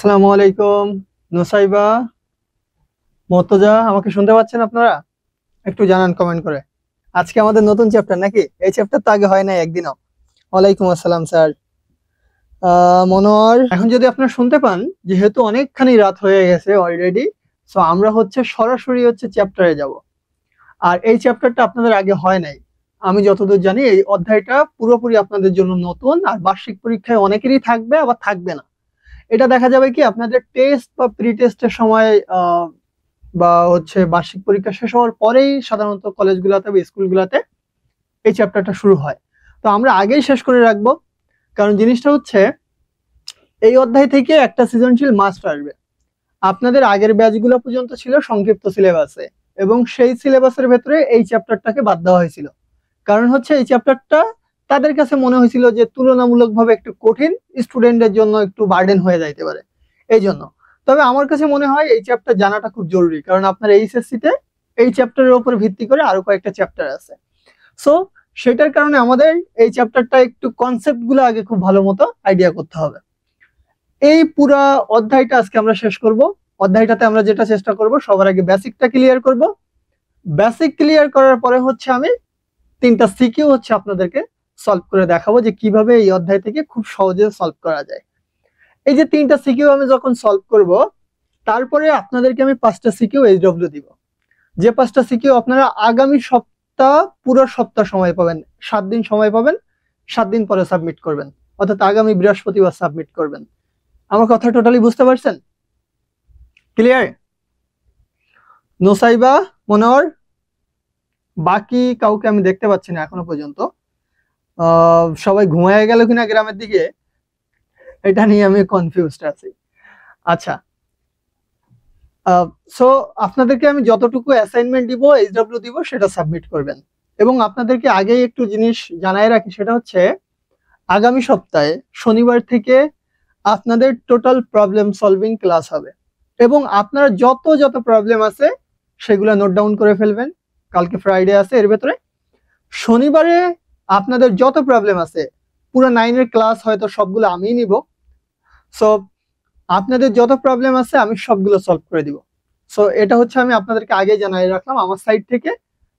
আসসালামু আলাইকুম। নুসাইবা, মর্তজা, আমাকে শুনতে পাচ্ছেন আপনারা? একটু জানান কমেন্ট করে। আজকে আমাদের নতুন চ্যাপ্টার নাকি? এই চ্যাপ্টার তো আগে হয় নাই একদিনও। ওয়ালাইকুম আসসালাম স্যার। মনোয়ার, এখন যদি আপনারা শুনতে পান, যেহেতু অনেকখানি রাত হয়ে গেছে অলরেডি, সো আমরা সরাসরি চ্যাপ্টারে যাব। আর এই চ্যাপ্টারটা আপনাদের আগে হয় নাই। আমি যতদূর জানি এই অধ্যায়টা পুরোপুরি আপনাদের জন্য নতুন, আর বার্ষিক পরীক্ষায় অনেকেরই থাকবে আবার থাকবে না। এটা দেখা যাবে কি আপনাদের টেস্ট বা প্রি টেস্টের সময়, বা বার্ষিক পরীক্ষা শেষ হওয়ার পরেই সাধারণত কলেজগুলোতে বা স্কুলগুলোতে এই চ্যাপ্টারটা শুরু হয়। তো আমরা আগেই শেষ করে রাখবো, কারণ জিনিসটা এই অধ্যায় থেকে একটা সৃজনশীল মাস্ট আসবে। আপনাদের আগের ব্যাচগুলো পর্যন্ত ছিল সংক্ষিপ্ত সিলেবাসে, এবং সেই সিলেবাসের ভেতরে এই চ্যাপ্টারটাকে বাদ দেওয়া হয়েছিল। কারণ এই চ্যাপ্টারটা তাদের কাছে মনে হয়েছিল যে তুলনামূলকভাবে একটু কঠিন, স্টুডেন্টদের জন্য একটু বার্ডেন হয়ে যাইতে পারে, এই জন্য। তবে আমার কাছে মনে হয় এই চ্যাপ্টার জানাটা খুব জরুরি, কারণ আপনার এইচএসসি তে এই চ্যাপ্টারের উপর ভিত্তি করে আরো কয়েকটা চ্যাপ্টার আছে। সো সেটার কারণে আমাদের এই চ্যাপ্টারটা একটু কনসেপ্ট গুলো আগে খুব ভালো মতো আইডিয়া করতে হবে। এই পুরা অধ্যায়টা আজকে আমরা শেষ করব। অধ্যায়টাতে আমরা যেটা চেষ্টা করব, সবার আগে বেসিকটা ক্লিয়ার করব। বেসিক ক্লিয়ার করার পরে আমি তিনটা সিকিউ আপনাদেরকে সলভ করে দেখাবো, যে কিভাবে এই অধ্যায় থেকে খুব সহজে সলভ করা যায়। এই যে তিনটা সিকিউ আমি যখন সলভ করব, তারপরে আপনাদেরকে আমি 5টা সিকিউ এইচডব্লিউ দিব। যে 5টা সিকিউ আপনারা আগামী সপ্তাহ, পুরো সপ্তাহ সময় পাবেন, 7 দিন সময় পাবেন। 7 দিন পরে সাবমিট করবেন, অর্থাৎ আগামী বৃহস্পতিবার সাবমিট করবেন। আমার কথা টোটালি বুঝতে পারছেন? ক্লিয়ার? নোসাইবা, মনোয়ার, বাকি কাউকে আমি দেখতে পাচ্ছি না এখনো পর্যন্ত। সবাই ঘুমায় গেল কিনা গ্রামের দিকে, এটা নিয়ে আমি কনফিউজড আছি। আচ্ছা, সো আপনাদেরকে আমি যতটুকু অ্যাসাইনমেন্ট দিব, এইচডব্লিউ দিব, সেটা সাবমিট করবেন। এবং আপনাদেরকে আগেই একটু জিনিস জানাই রাখি, সেটা আগামী সপ্তাহে শনিবার থেকে আপনাদের টোটাল প্রবলেম সলভিং ক্লাস হবে। এবং আপনারা যত যত প্রবলেম আছে সেগুলো নোট ডাউন করে ফেলবেন। কালকে ফ্রাইডে আছে, এর ভেতরে শনিবারে আপনাদের যত প্রবলেম আছে, পুরো 9 এর ক্লাস হয়তো সবগুলো আমিই নিব। সো আপনাদের যত প্রবলেম আছে আমি সবগুলো সলভ করে দিব। সো এটা আমি আপনাদেরকে আগে জানাই রাখলাম আমার সাইড থেকে,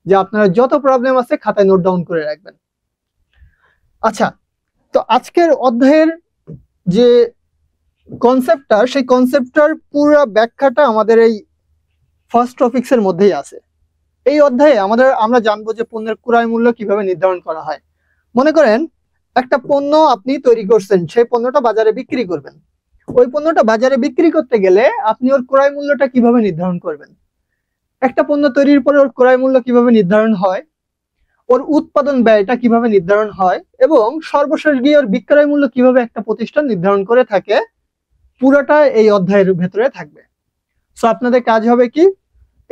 যে আপনারা যত প্রবলেম আছে খাতায় নোট ডাউন করে রাখবেন। আচ্ছা, তো আজকের অধ্যায়ের যে কনসেপ্টটা, সেই কনসেপ্টটার পুরো ব্যাখ্যাটা আমাদের এই ফার্স্ট টপিক্সের মধ্যেই আছে। এই অধ্যায়ে আমরা জানবো যে পণ্যের ক্রয় মূল্য কিভাবে নির্ধারণ করা হয়। মনে করেন একটা পণ্য আপনি তৈরি করছেন, সেই পণ্যটা বাজারে বিক্রি করবেন। ওই পণ্যটা বাজারে বিক্রি করতে গেলে আপনি ওর ক্রয় মূল্যটা কিভাবে নির্ধারণ করবেন? একটা পণ্য তৈরির পরে ওর ক্রয় মূল্য কিভাবে নির্ধারণ হয়, ওর উৎপাদন ব্যয়টা কিভাবে নির্ধারণ হয়, এবং সর্বশেষ গিয়ে ওর বিক্রয় মূল্য কিভাবে একটা প্রতিষ্ঠান নির্ধারণ করে থাকে, পুরোটা এই অধ্যায়ের ভেতরে থাকবে। সো আপনাদের কাজ হবে কি,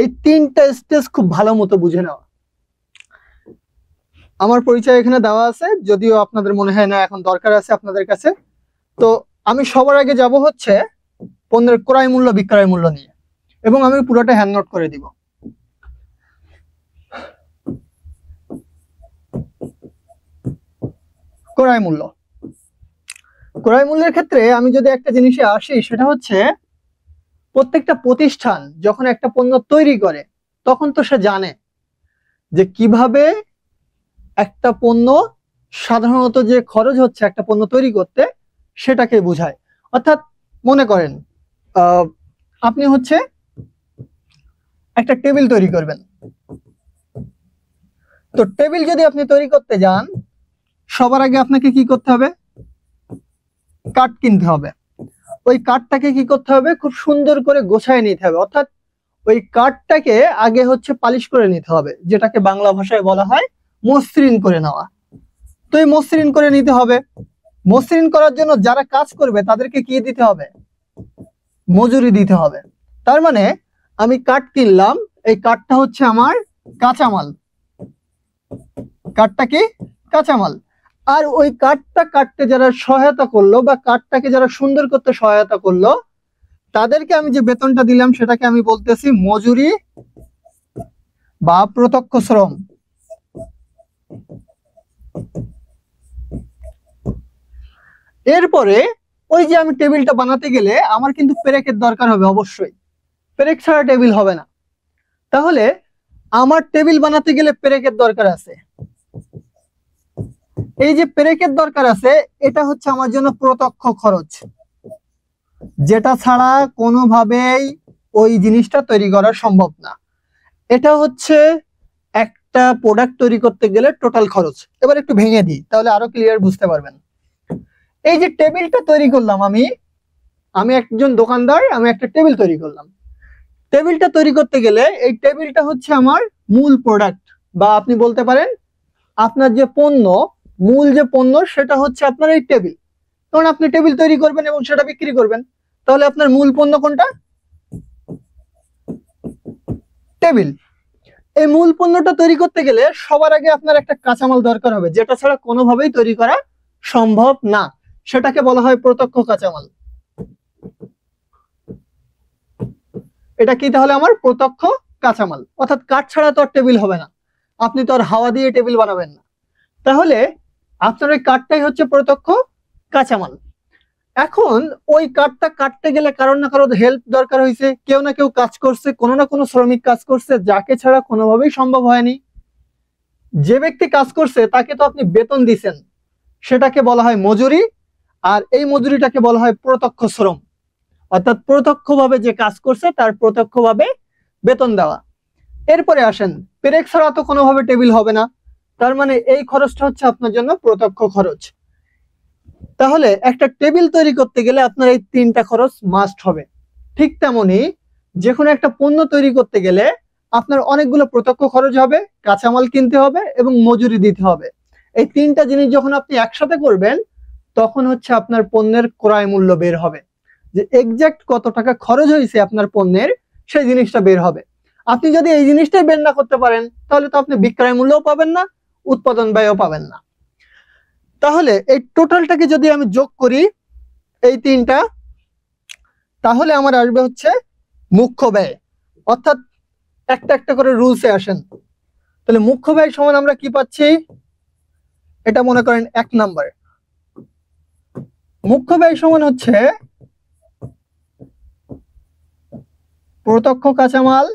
এই 3টা স্টেজ খুব ভালো মতো বুঝে নেওয়া। আমার পরিচয় এখানে দেওয়া আছে, যদিও আপনাদের মনে হয় না এখন দরকার আছে আপনাদের কাছে। তো আমি সবার আগে যাব পণ্যের ক্রয় মূল্য বিক্রয় মূল্য নিয়ে, এবং আমি পুরোটা হ্যান্ড নোট করে দিব। ক্রয় মূল্য, ক্রয় মূল্যের ক্ষেত্রে আমি যদি একটা জিনিসে আসি, সেটা প্রত্যেকটা প্রতিষ্ঠান যখন একটা পণ্য তৈরি করে, তখন তো সে জানে যে কিভাবে একটা পণ্য, সাধারণত যে খরচ একটা পণ্য তৈরি করতে, সেটাকে বোঝায়। অর্থাৎ মনে করেন আপনি একটা টেবিল তৈরি করবেন। তো টেবিল যদি আপনি তৈরি করতে যান, সবার আগে আপনাকে কি করতে হবে? কাঠ কিনতে হবে। ওই কাঠটাকে কি করতে হবে? খুব সুন্দর করে গোছায় নিতে হবে। অর্থাৎ ওই কাঠটাকে আগে পালিশ করে নিতে হবে, যেটাকে বাংলা ভাষায় বলা হয় মসৃণ করে নেওয়া। তো এই মসৃণ করে নিতে হবে। মসৃণ করার জন্য যারা কাজ করবে তাদেরকে কি দিতে হবে? মজুরি দিতে হবে। তার মানে আমি কাঠ কিনলাম, এই কাঠটা আমার কাঁচামাল। কাঠটা কি? কাঁচামাল। আর ওই কাঠটা কাটতে যারা সহায়তা করলো, বা কাঠটাকে যারা সুন্দর করতে সহায়তা করলো, তাদেরকে আমি যে বেতনটা দিলাম সেটাকে আমি বলতেছি মজুরি বা প্রত্যক্ষ শ্রম। এরপরে ওই যে আমি টেবিলটা বানাতে গেলে আমার কিন্তু পেরেকের দরকার হবে অবশ্যই, পেরেক ছাড়া টেবিল হবে না। তাহলে আমার টেবিল বানাতে গেলে পেরেকের দরকার আছে। এই যে পেরেকের দরকার আছে, এটা হচ্ছে আমার জন্য প্রত্যক্ষ খরচ, যেটা ছাড়া কোনোভাবেই ওই জিনিসটা তৈরি করা সম্ভব না। এটা হচ্ছে একটা প্রোডাক্ট তৈরি করতে গেলে টোটাল খরচ। এবার একটু ভেঙে দিই, তাহলে আরো ক্লিয়ার বুঝতে পারবেন। এই যে টেবিলটা তৈরি করলাম, আমি একজন দোকানদার, আমি একটা টেবিল তৈরি করলাম। টেবিলটা তৈরি করতে গেলে এই টেবিলটা হচ্ছে আমার মূল প্রোডাক্ট, বা আপনি বলতে পারেন আপনার যে পণ্য, মূল যে পণ্য সেটা হচ্ছে আপনার এই টেবিল। কারণ আপনি টেবিল তৈরি করবেন এবং সেটা বিক্রি করবেন, তাহলে আপনার মূল পণ্য কোনটা? টেবিল। এই মূল পণ্যটা তৈরি করতে গেলে সবার আগে আপনার একটা কাঁচামাল দরকার হবে, যেটা ছাড়া কোনোভাবেই তৈরি করা সম্ভব না। সেটাকে বলা হয় প্রত্যক্ষ কাঁচামাল। এটা কি তাহলে আমার প্রত্যক্ষ কাঁচামাল, অর্থাৎ কাঠ ছাড়া তো আর টেবিল হবে না, আপনি তো আর হাওয়া দিয়ে টেবিল বানাবেন না। তাহলে আপনার ওই কাঠটাই হচ্ছে প্রত্যক্ষ কাঁচামাল। এখন ওই কাঠটা কাটতে গেলে কারোর না কারোর হেল্প দরকার হয়েছে, কেউ না কেউ কাজ করছে, কোনো না কোনো শ্রমিক কাজ করছে, যাকে ছাড়া কোনোভাবেই সম্ভব হয়নি। যে ব্যক্তি কাজ করছে তাকে তো আপনি বেতন দিচ্ছেন, সেটাকে বলা হয় মজুরি। আর এই মজুরিটাকে বলা হয় প্রত্যক্ষ শ্রম, অর্থাৎ প্রত্যক্ষভাবে যে কাজ করছে তার প্রত্যক্ষভাবে বেতন দেওয়া। এরপরে আসেন, পেরেক ছাড়া তো কোনোভাবে টেবিল হবে না, তার মানে এই খরচটা হচ্ছে আপনার জন্য প্রত্যক্ষ খরচ। তাহলে একটা টেবিল তৈরি করতে গেলে আপনার এই তিনটা খরচ মাস্ট হবে। ঠিক তেমনি যে কোনো একটা পণ্য তৈরি করতে গেলে আপনার অনেকগুলো প্রত্যক্ষ খরচ হবে, কাঁচামাল কিনতে হবে এবং মজুরি দিতে হবে। এই তিনটা জিনিস যখন আপনি একসাথে করবেন, তখন হচ্ছে আপনার পণ্যের ক্রয় মূল্য বের হবে, যে এক্সাক্ট কত টাকা খরচ হয়েছে আপনার পণ্যের, সেই জিনিসটা বের হবে। আপনি যদি এই জিনিসটাই বের না করতে পারেন, তাহলে তো আপনি বিক্রয় মূল্যও পাবেন না, উৎপাদন ব্যয়ও পাবেন না। তাহলে এই টোটালটাকে যদি আমি যোগ করি এই তিনটা, তাহলে আমার আসবে হচ্ছে মুখ্য ব্যয়। অর্থাৎ একটা একটা করে রুলসে আসেন। তাহলে মুখ্য ব্যয় সমান আমরা কি পাচ্ছি? এটা মনে করেন 1 নাম্বার। মুখ্য ব্যয় সমান হচ্ছে প্রত্যক্ষ কাঁচামাল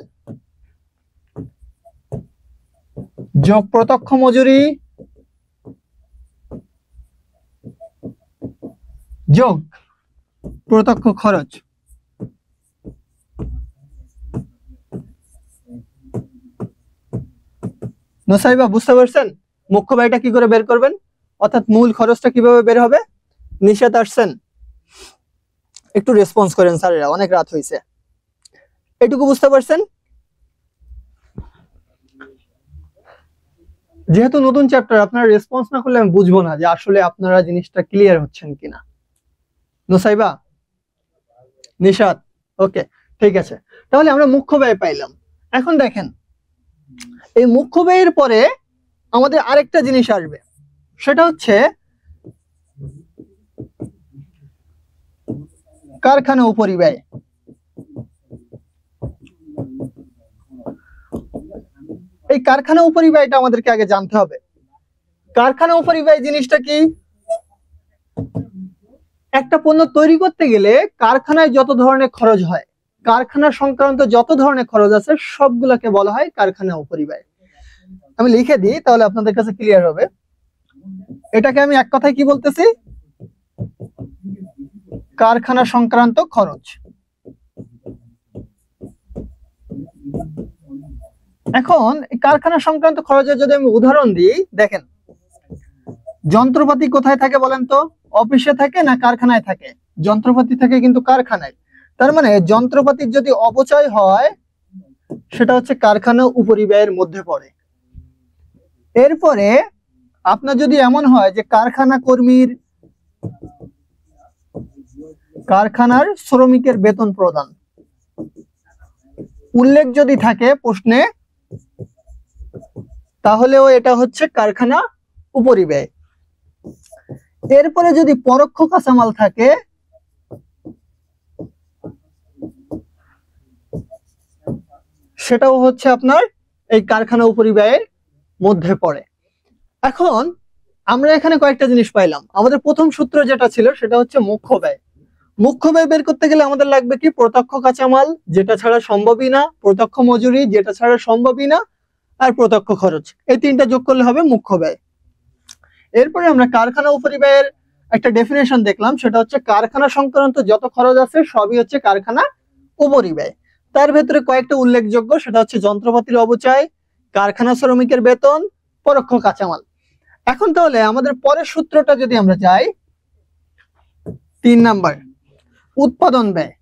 যোগ প্রত্যক্ষ মজুরি যোগ প্রত্যক্ষ খরচ। নোসাইবা বুঝতে পারছেন মুখ্য ব্যয়টা কি করে বের করবেন, অর্থাৎ মূল খরচটা কিভাবে বের হবে? নিশাত আসছেন? একটু রেসপন্স করেন স্যারেরা, অনেক রাত হয়েছে। এটুকু বুঝতে পারছেন? যেহেতু নতুন চ্যাপ্টার, আপনারা রেসপন্স না করলে আমি বুঝবো না যে আসলে আপনারা জিনিসটা ক্লিয়ার হচ্ছেন কিনা। নোসাইবা, নিশাত, ওকে, ঠিক আছে। তাহলে আমরা মুখ্য ব্যয় পাইলাম। এখন দেখেন, এই মুখ্য ব্যয়ের পরে আমাদের আরেকটা জিনিস আসবে, সেটা হচ্ছে কারখানা উপরিব্যয়। এই কারখানা উপরিব্যয়টা আমাদেরকে আগে জানতে হবে। কারখানা উপরিব্যয় জিনিসটা কি? একটা পণ্য তৈরি করতে গেলে কারখানায় যত ধরনের খরচ হয়, কারখানা সংক্রান্ত যত ধরনের খরচ আছে, সবগুলোকে বলা হয় কারখানা উপরিব্যয়। আমি লিখে দিই, তাহলে আপনাদের কাছে ক্লিয়ার হবে। এটাকে আমি এক কথায় কি বলতেছি? কারখানা সংক্রান্ত খরচ। এখন কারখানা সংক্রান্ত খরচের যদি আমি উদাহরণ দিই, দেখেন, যন্ত্রপাতি কোথায় থাকে বলেন তো? অফিসে থাকে না কারখানায় থাকে? যন্ত্রপাতি থাকে কিন্তু কারখানায়। তার মানে যন্ত্রপাতির যদি অপচয় হয়, সেটা হচ্ছে কারখানা উপরিব্যয়ের মধ্যে পড়ে। এরপরে আপনার যদি এমন হয় যে কারখানার শ্রমিকের বেতন প্রদান উল্লেখ যদি থাকে প্রশ্নে, তাহলেও এটা হচ্ছে কারখানা উপরিব্যয়। এরপরে যদি পরোক্ষ কাঁচামাল থাকে, সেটাও হচ্ছে আপনার এই কারখানা উপরিব্যয়ের মধ্যে পড়ে। এখন আমরা এখানে কয়েকটা জিনিস পাইলাম। আমাদের প্রথম সূত্র যেটা ছিল সেটা হচ্ছে মুখ্য ব্যয়। মুখ্য ব্যয় বের করতে গেলে আমাদের লাগবে কি, প্রত্যক্ষ কাঁচামাল যেটা ছাড়া সম্ভবই না, প্রত্যক্ষ মজুরি যেটা ছাড়া সম্ভবই না, আর প্রত্যক্ষ খরচ। এই তিনটা যোগ করলে হবে মুখ্য ব্যয়। এরপরে আমরা কারখানা উপরিব্যয়ের একটা ডেফিনেশন দেখলাম, সেটা হচ্ছে কারখানা সংক্রান্ত যত খরচ আছে সবই হচ্ছে কারখানা উপরিব্যয়। তার ভেতরে কয়েকটা উল্লেখযোগ্য, সেটা হচ্ছে যন্ত্রপাতির অবচয়, কারখানা শ্রমিকের বেতন, পরোক্ষ কাঁচামাল। এখন তাহলে আমাদের পরের সূত্রটা যদি আমরা যাই, 3 নাম্বার উৎপাদন ব্যয়।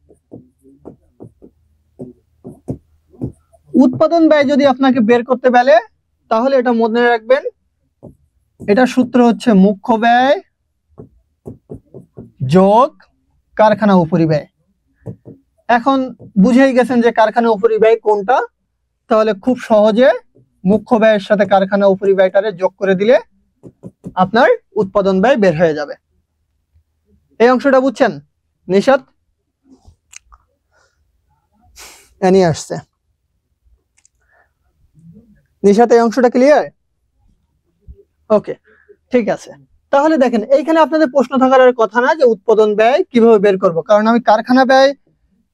উৎপাদন ব্যয় যদি আপনাকে বের করতে বলে তাহলে এটা মনে রাখবেন, এটা সূত্র হচ্ছে মুখ্য ব্যয় যোগ কারখানা উপরিব্যয়। এখন বুঝেই গেছেন যে কারখানা উপরিব্যয় কোনটা, তাহলে খুব সহজে মুখ্য ব্যয়ের সাথে কারখানা উপরিব্যয়টারে যোগ করে দিলে আপনার উৎপাদন ব্যয় বের হয়ে যাবে। এই অংশটা বুঝছেন? নিশাত এনি আসছে, নিশাত এই অংশটা ক্লিয়ার? ওকে, ঠিক আছে। তাহলে দেখেন এইখানে আপনাদের প্রশ্ন থাকার আর কথা না যে উৎপাদন ব্যয় কিভাবে বের করব, কারণ আমি কারখানা ব্যয়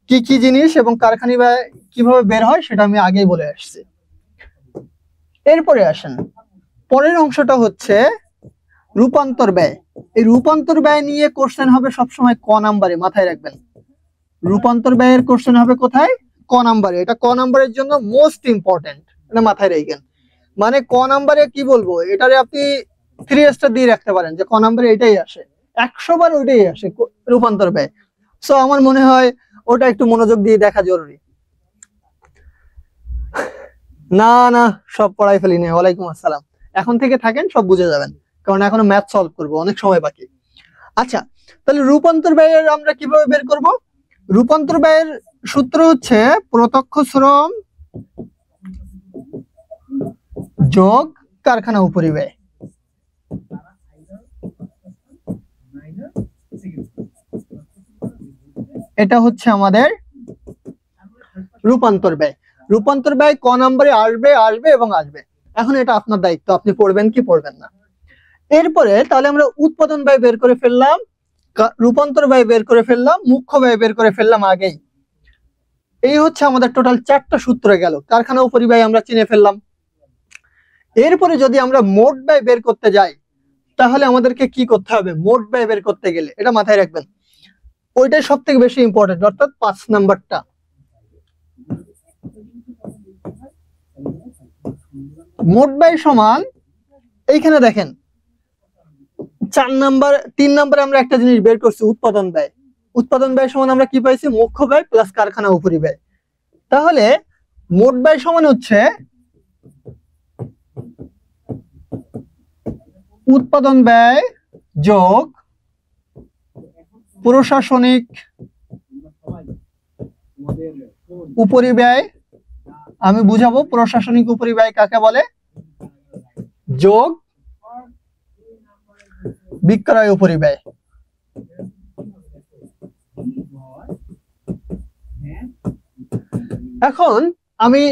কি কি জিনিস এবং কারখানা ব্যয় কিভাবে বের হয় সেটা আমি আগেই বলে আসছি। এরপরে আসেন পরের অংশটা হচ্ছে রূপান্তর ব্যয়। এই রূপান্তর ব্যয় নিয়ে কোশ্চেন হবে সবসময় ক নাম্বারে, মাথায় রাখবেন। রূপান্তর ব্যয়ের কোশ্চেন হবে কোথায়? ক নাম্বারে। এটা ক নাম্বারের জন্য মোস্ট ইম্পর্টেন্ট, এটা মাথায় রাখবেন। মানে ক নাম্বারে কি বলবো, এটারে আপনি 3 স্টার দিয়ে রাখতে পারেন যে ক নাম্বারে এটাই আসে, 100 বার ওইটাই আসে, রূপান্তর ব্যয়। সো আমার মনে হয় ওটা একটু মনোযোগ দিয়ে দেখা জরুরি। না না, সব পড়াই ফেলিনি। ওয়ালাইকুম আসসালাম। এখন থেকে থাকেন, সব বুঝে যাবেন, কারণ এখনো ম্যাথ সলভ করবো, অনেক সময় বাকি। আচ্ছা, তাহলে রূপান্তর ব্যয়ের আমরা কিভাবে বের করব? রূপান্তর ব্যয়ের সূত্র হচ্ছে প্রত্যক্ষ শ্রম যোগ কারখানা উপরিব্যয়। এটা হচ্ছে আমাদের রূপান্তর ব্যয়। রূপান্তর ব্যয় ক নম্বরে আসবে আসবে এবং আসবে। এখন এটা আপনার দায়িত্ব, আপনি পড়বেন কি পড়বেন না। এরপরে তাহলে আমরা উৎপাদন ব্যয় বের করে ফেললাম, রূপান্তর ব্যয় বের করে ফেললাম, মুখ্য ব্যয় বের করে ফেললাম আগেই। এই হচ্ছে আমাদের টোটাল 4টা সূত্র গেল। কারখানা উপরিব্যয় আমরা চিনে ফেললাম। এরপরে যদি আমরা মোট ব্যয় বের করতে যাই তাহলে আমাদেরকে কি করতে হবে? মোট ব্যয় বের করতে গেলে এটা মাথায় রাখবেন, ওইটাই সব থেকে বেশি ইম্পর্টেন্ট, অর্থাৎ 5 নাম্বারটা। মোট ব্যয় সমান, এইখানে দেখেন 3 নাম্বারে আমরা একটা জিনিস বের করছি, উৎপাদন ব্যয়। উৎপাদন ব্যয় সমান আমরা কি পাইছি? মুখ্য ব্যয় প্লাস কারখানা উপরিব্যয়। তাহলে মোট ব্যয় সমান হচ্ছে উৎপাদন ব্যয় যোগ প্রশাসনিক উপরিব্যয়। আমি বুঝাবো প্রশাসনিক উপরিব্যয় কাকে বলে, যোগ বিক্রয় উপরিব্যয়। এখন আমি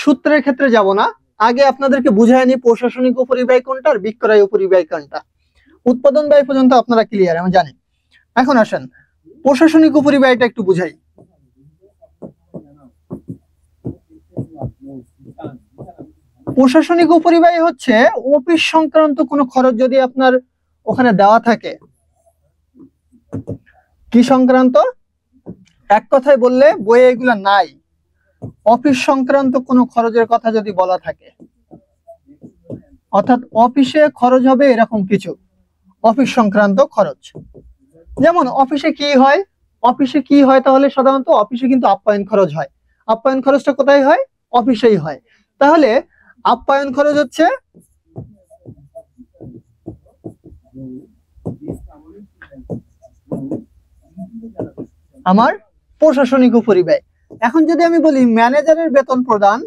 সূত্রের ক্ষেত্রে যাব না, আগে আপনাদেরকে বুঝায় নি প্রশাসনিক উপরিব্যয় কোনটা আর বিক্রয় উপরিব্যয় কোনটা। উৎপাদন ব্যয় পর্যন্ত আপনারা ক্লিয়ার, আমি জানি। এখন আসেন প্রশাসনিক উপরিব্যয়টা একটু বুঝাই। প্রশাসনিক উপরিব্যয় হচ্ছে অফিস সংক্রান্ত কোনো খরচ যদি আপনার ওখানে দেওয়া থাকে। কি সংক্রান্ত? এক কথায় বললে বইয়ে এগুলা নাই, অফিস সংক্রান্ত কোনো খরচের কথা যদি বলা থাকে, অর্থাৎ অফিসে খরচ হবে এরকম কিছু, অফিস সংক্রান্ত খরচ। যেমন অফিসে কি হয়, অফিসে কি হয় তাহলে সাধারণত অফিসে কিন্তু আপ্যায়ন খরচ হয়। আপ্যায়ন খরচটা কোথায় হয়? অফিসেই হয়। তাহলে আপ্যায়ন খরচ হচ্ছে আমার প্রশাসনিক উপরিব্যয়। এখন যদি আমি বলি ম্যানেজারের বেতন প্রদান,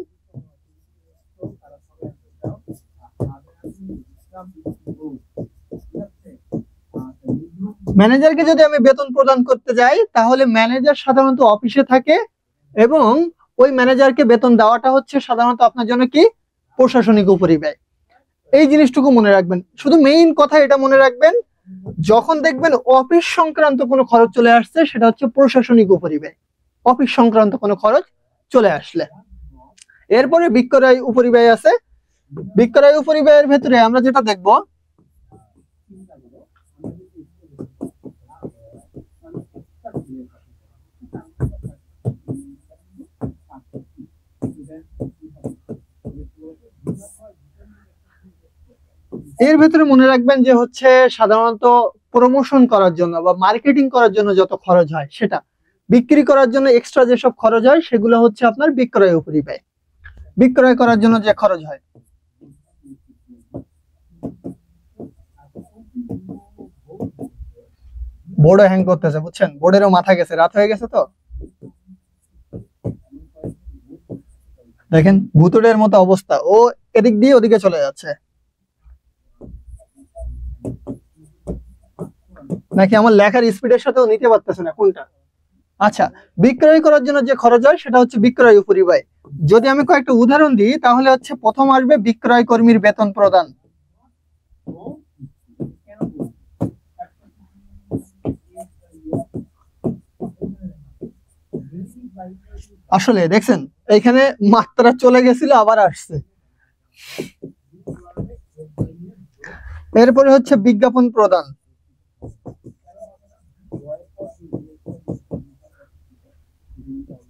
ম্যানেজারকে যদি আমি বেতন প্রদান করতে যাই তাহলে ম্যানেজার সাধারণত অফিসে থাকে এবং ওই ম্যানেজারকে বেতন দেওয়াটা হচ্ছে সাধারণত আপনার জন্য কি? প্রশাসনিক উপরিব্যয়। এই জিনিসটুকু মনে রাখবেন, শুধু মেইন কথা এটা মনে রাখবেন যখন দেখবেন অফিস সংক্রান্ত কোনো খরচ চলে আসছে, সেটা হচ্ছে প্রশাসনিক উপরিব্যয়। অফিস সংক্রান্ত কোনো খরচ চলে আসলে। এরপরে বিক্রয় উপরিব্যয় আছে। বিক্রয় উপরিব্যয়ের ভেতরে আমরা যেটা দেখব, এর ভেতরে মনে রাখবেন যে হচ্ছে সাধারণত প্রমোশন করার জন্য বা মার্কেটিং করার জন্য যত খরচ হয়, সেটা বিক্রি করার জন্য এক্সট্রা যেসব খরচ হয়, সেগুলো হচ্ছে আপনার বিক্রয় উপরিব্যয়। বিক্রয় করার জন্য যে খরচ হয়। বোর্ডে হ্যাং করতেছে, বুঝছেন, বোর্ডেরও মাথা গেছে, রাত হয়ে গেছে তো। দেখেন ভুতুড়ের মতো অবস্থা, ও এদিক দিয়ে ওদিকে চলে যাচ্ছে, নাকি আমার লেখার স্পিডের সাথেও নিতে পারতেছে না কোনটা। আচ্ছা, বিক্রয় করার জন্য যে খরচ হয় সেটা হচ্ছে বিক্রয় উপরিব্যয়। যদি আমি কয়েকটা উদাহরণ দিই, তাহলে হচ্ছে প্রথম আসবে বিক্রয় কর্মীর বেতন প্রদান। আসলে দেখছেন এইখানে মাত্রা চলে গেছিল, আবার আসছে। এরপরে হচ্ছে বিজ্ঞাপন প্রদান।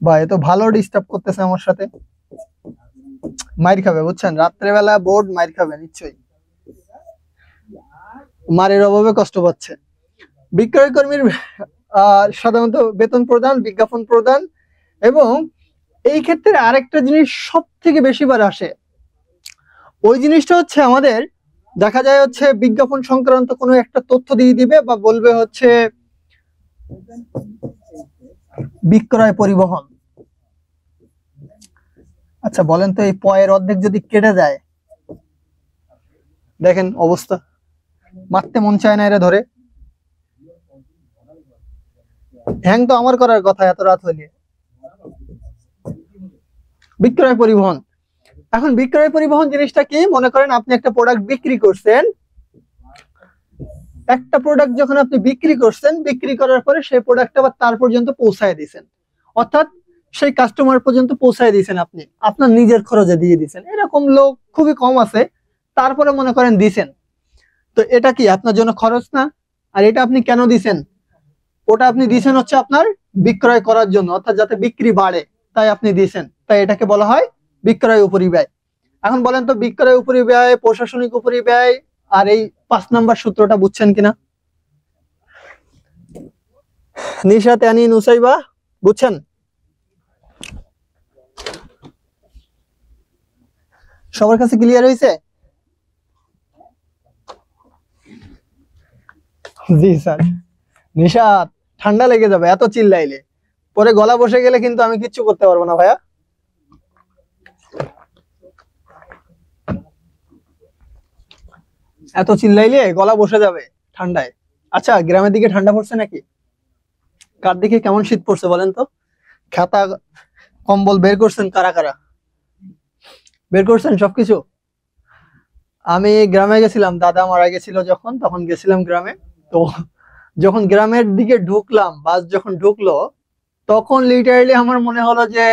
ভাই এ তো ভালো ডিস্টার্ব করতেছে আমার সাথে, মাইর খাবে বুঝছেন, রাত্রেবেলা বোর্ড মাইর খাবে নিশ্চয়ই, মারের অভাবে কষ্ট পাচ্ছে। বিক্রয় কর্মীর সাধারণত বেতন প্রদান, বিজ্ঞাপন প্রদান, এবং এই ক্ষেত্রে আরেকটা জিনিস সব থেকে বেশিবার আসে। ওই জিনিসটা হচ্ছে আমাদের দেখা যায় হচ্ছে বিজ্ঞাপন সংক্রান্ত কোনো একটা তথ্য দিয়ে দিবে বা বলবে হচ্ছে বিক্রয় পরিবহন। আচ্ছা বলেন তো, এই পয়ের অর্ধেক যদি কেটে যায়, দেখেন অবস্থা, মারতে মন চায় না এরা ধরে। হ্যাং তো আমার করার কথা এত রাত হইলে। বিক্রয় পরিবহন। এখন বিক্রয় পরিবহন জিনিসটা কি, মনে করেন আপনি একটা প্রোডাক্ট বিক্রি করছেন, একটা প্রোডাক্ট যখন আপনি বিক্রি করছেন, বিক্রি করার পরে সেই প্রোডাক্ট আবার তার পর্যন্ত পৌঁছায় দিয়েছেন, অর্থাৎ সেই কাস্টমার পর্যন্ত পৌঁছায় দিয়েছেন, আপনি আপনার নিজের খরচে দিয়ে দিয়েছেন। এরকম লোক খুবই কম আছে, তারপরে মনে করেন দিছেন। তো এটা কি আপনার জন্য খরচ না? আর এটা আপনি কেন দিছেন? ওটা আপনি দিছেন হচ্ছে আপনার বিক্রয় করার জন্য, অর্থাৎ যাতে বিক্রি বাড়ে, তাই আপনি দিছেন। তাই এটাকে বলা হয় বিক্রয় উপরিব্যয়। এখন বলেন তো, বিক্রয় উপরিব্যয়, প্রশাসনিক উপরিব্যয় আর এই 5 নাম্বার সূত্রটা বুঝছেন কিনা? নিশাত, আনি, নুসাইবা, বুঝছেন? সবার কাছে ক্লিয়ার হয়েছে? জি স্যার। নিশাত, ঠান্ডা লেগে যাবে এত চিল্লাইলে, পরে গলা বসে গেলে কিন্তু আমি কিচ্ছু করতে পারবো না ভাইয়া। এত চিল্লাইলে গলা বসে যাবে ঠান্ডায়। আচ্ছা, গ্রামের দিকে ঠান্ডা পড়ছে নাকি? কার দিকে কেমন শীত পড়ছে বলেন তো? খাতা কম্বল বের করছেন কারা কারা? বের করছেন সবকিছু? আমি গ্রামে গেছিলাম, দাদা মারা গেছিল যখন, তখন গেছিলাম গ্রামে। তো যখন গ্রামের দিকে ঢুকলাম, বাস যখন ঢুকলো, তখন লিটারালি আমার মনে হলো যে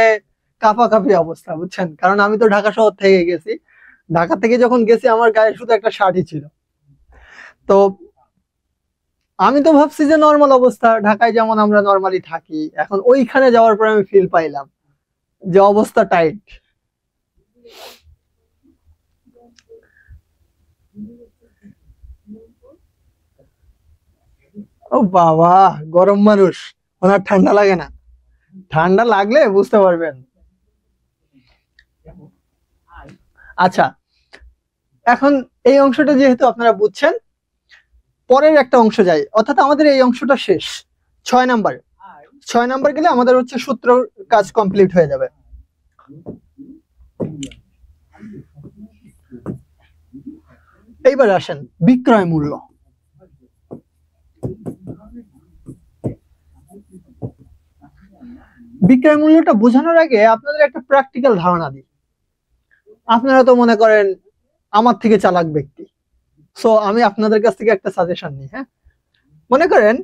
কাঁপাকাঁপি অবস্থা, বুঝছেন, কারণ আমি তো ঢাকা শহর থেকে গেছি। ঢাকা থেকে যখন গেছি আমার গায়ে শুধু একটা শার্টই ছিল। তো আমি তো ভাবছি যে নর্মাল অবস্থা, ঢাকায় যেমন আমরা নর্মালি থাকি। এখন ওইখানে যাওয়ার পর আমি ফিল পাইলাম যে অবস্থা টাইট। ও বাবা, গরম মানুষ, ওনার ঠান্ডা লাগে না? ঠান্ডা লাগলে বুঝতে পারবেন। আচ্ছা, এখন এই অংশটা যেহেতু আপনারা বুঝছেন, পরের একটা অংশ যাই, অর্থাৎ আমাদের এই অংশটা শেষ। 6 নাম্বার, 6 নাম্বার গেলে আমাদের হচ্ছে সূত্র কাজ কমপ্লিট হয়ে যাবে। এইবার আসেন বিক্রয় মূল্য। বিক্রয় মূল্যটা বোঝানোর আগে আপনাদের একটা প্র্যাকটিক্যাল ধারণা দিই। আপনারা তো মনে করেন আমার থেকে চালাক ব্যক্তি, সো আমি আপনাদের কাছ থেকে একটা সাজেশন নিই। হ্যাঁ, মনে করেন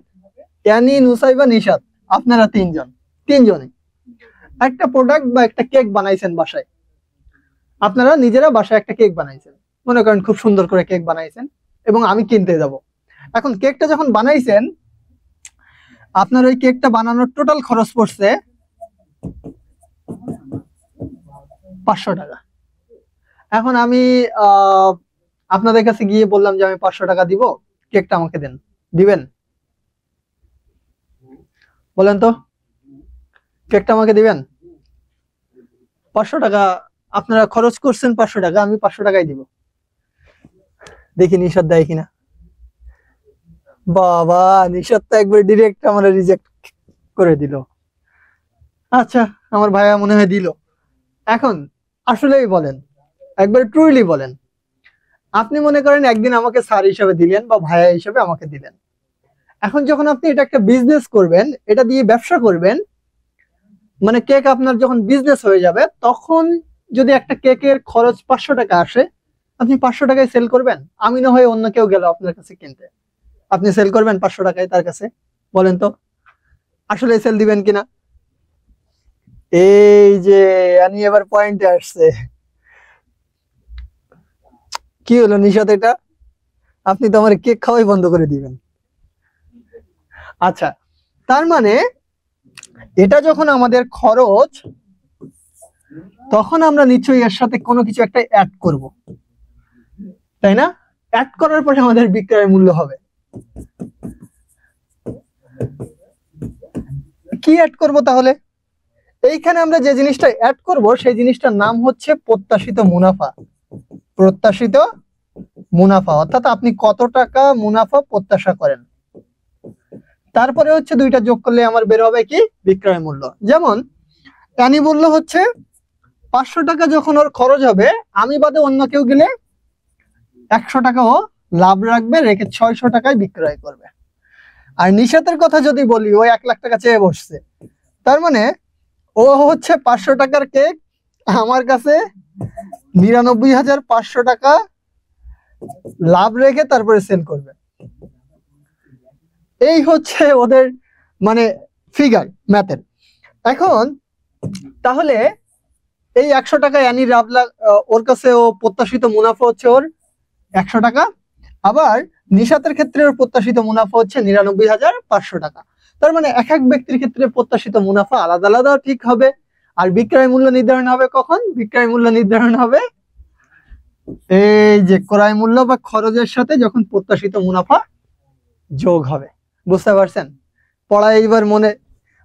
ইয়ানি, নুসাইবা, নিশাত, আপনারা তিনজনই একটা প্রোডাক্ট বা একটা কেক বানাইছেন বাসায়। আপনারা নিজেরা বাসায় একটা কেক বানাইছেন, মনে করেন খুব সুন্দর করে কেক বানাইছেন, এবং আমি কিনতে যাব। এখন কেকটা যখন বানাইছেন, আপনার ওই কেকটা বানানোর টোটাল খরচ পড়ছে 500 টাকা। এখন আমি আপনাদের কাছে গিয়ে বললাম যে আমি 500 টাকা দিব, কেকটা আমাকে দেন, দিবেন? বলেন তো, কেকটা আমাকে দিবেন? 500 টাকা আপনারা খরচ করছেন, 500 টাকা, আমি 500 টাকাই দিব। দেখি নিশাত দেয় কিনা। বাবা, নিশাত তো একবার ডিরেক্ট আমার রিজেক্ট করে দিল। আচ্ছা, আমার ভাইয়া মনে হয় দিল। এখন আসলেই বলেন, একবার ট্রুলি বলেন, আপনি মনে করেন একদিন আমাকে স্যার হিসেবে দিলেন বা ভাইয়া হিসেবে আমাকে দিলেন। এখন যখন আপনি এটা একটা বিজনেস করবেন, এটা দিয়ে ব্যবসা করবেন, মানে কেক আপনার যখন বিজনেস হয়ে যাবে, তখন যদি একটা কেকের খরচ 500 টাকা আসে, আপনি 500 টাকায় সেল করবেন? আমি না হয় অন্য কেউ গেল আপনার কাছে কিনতে, আপনি সেল করবেন 500 টাকায় তার কাছে? বলেন তো, আসলে সেল দিবেন কিনা? এই যে আমি এবার পয়েন্টে আসছে। কি হলো নিশাত, এটা আপনি তো আমার কেক খাওয়াই বন্ধ করে দিবেন। আচ্ছা, তার মানে এটা যখন আমাদের খরচ, তখন আমরা নিশ্চয়ই এর সাথে কোনো কিছু একটা অ্যাড করব, তাই না? অ্যাড করার পরে আমাদের বিক্রয় মূল্য হবে। কি অ্যাড করব তাহলে? এইখানে আমরা যে জিনিসটা অ্যাড করব, সেই জিনিসটার নাম হচ্ছে প্রত্যাশিত মুনাফা। প্রত্যাশিত মুনাফা, অর্থাৎ আপনি কত টাকা মুনাফা প্রত্যাশা করেন। তারপরে হচ্ছে দুইটা যোগ করলে আমার বের হবে কি? বিক্রয় মূল্য। যেমন টানি বললো হচ্ছে 500 টাকা যখন ওর খরচ হবে, আমি বাদে অন্য কেউ গেলে 100 টাকাও লাভ রাখবে, রেখে 600 টাকায় বিক্রয় করবে। আর নিশাতের কথা যদি বলি, ও 1 লাখ টাকা চেয়ে বসছে, তার মানে ও হচ্ছে 500 টাকার কেক আমার কাছে 99,500 টাকা লাভ রেখে তারপরে সেল করবে। এই হচ্ছে ওদের মানে ফিগার ম্যাথের। এখন তাহলে এই 100 টাকা ইয়ানি লাভ, ওর কাছে ও প্রত্যাশিত মুনাফা হচ্ছে ওর 100 টাকা। আবার নিশাতের ক্ষেত্রে ওর প্রত্যাশিত মুনাফা হচ্ছে 99,500 টাকা। তার মানে এক এক ব্যক্তির ক্ষেত্রে প্রত্যাশিত মুনাফা আলাদা আলাদা ঠিক হবে। আর বিক্রয় মূল্য নির্ধারণ হবে কখন? বিক্রয় মূল্য নির্ধারণ হবে এই যে ক্রয় মূল্য বা খরচের সাথে যখন প্রত্যাশিত মুনাফা যোগ হবে। বুঝতে পারছেন? পড়া এইবার মনে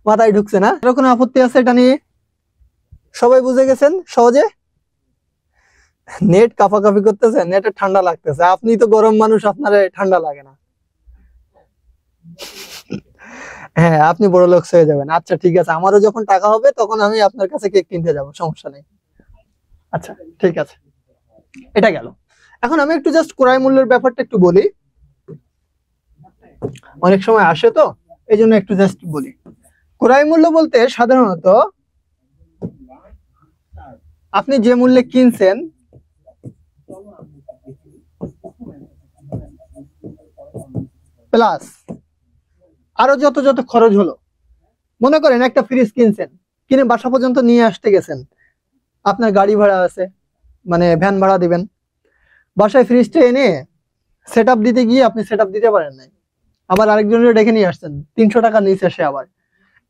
মাথায় ঢুকছে না? এর কোনো আপত্তি আছে এটা নিয়ে? সবাই বুঝে গেছেন সহজে? নেট কাফাকাফি করতেছে, নেটে ঠান্ডা লাগতেছে। আপনি তো গরম মানুষ, আপনার ঠান্ডা লাগে না। হ্যাঁ, আপনি বড় লোক হয়ে যাবেন। আচ্ছা ঠিক আছে, আমারও যখন টাকা হবে তখন আমি আপনার কাছে কেক কিনতে যাব, সমস্যা নেই। আচ্ছা ঠিক আছে, এটা গেল। এখন আমি একটু জাস্ট ক্রয় মূল্যের ব্যাপারটা একটু বলি, অনেক সময় আসে তো এই জন্য একটু জাস্ট বলি। ক্রয় মূল্য বলতে সাধারণত আপনি যে মূল্যে কিনছেন প্লাস আরো যত যত খরচ হলো। মনে করেন একটা ফ্রিজ কিনছেন, কিনে বাসা পর্যন্ত নিয়ে আসতে গেছেন, আপনার গাড়ি ভাড়া আছে, মানে ভ্যান ভাড়া দিবেন। বাসায় ফ্রিজটা এনে সেট দিতে গিয়ে আপনি সেট দিতে পারেন নাই, আবার আরেকজনের ডেকে নিয়ে আসছেন, 300 টাকা নিচে সে আবার।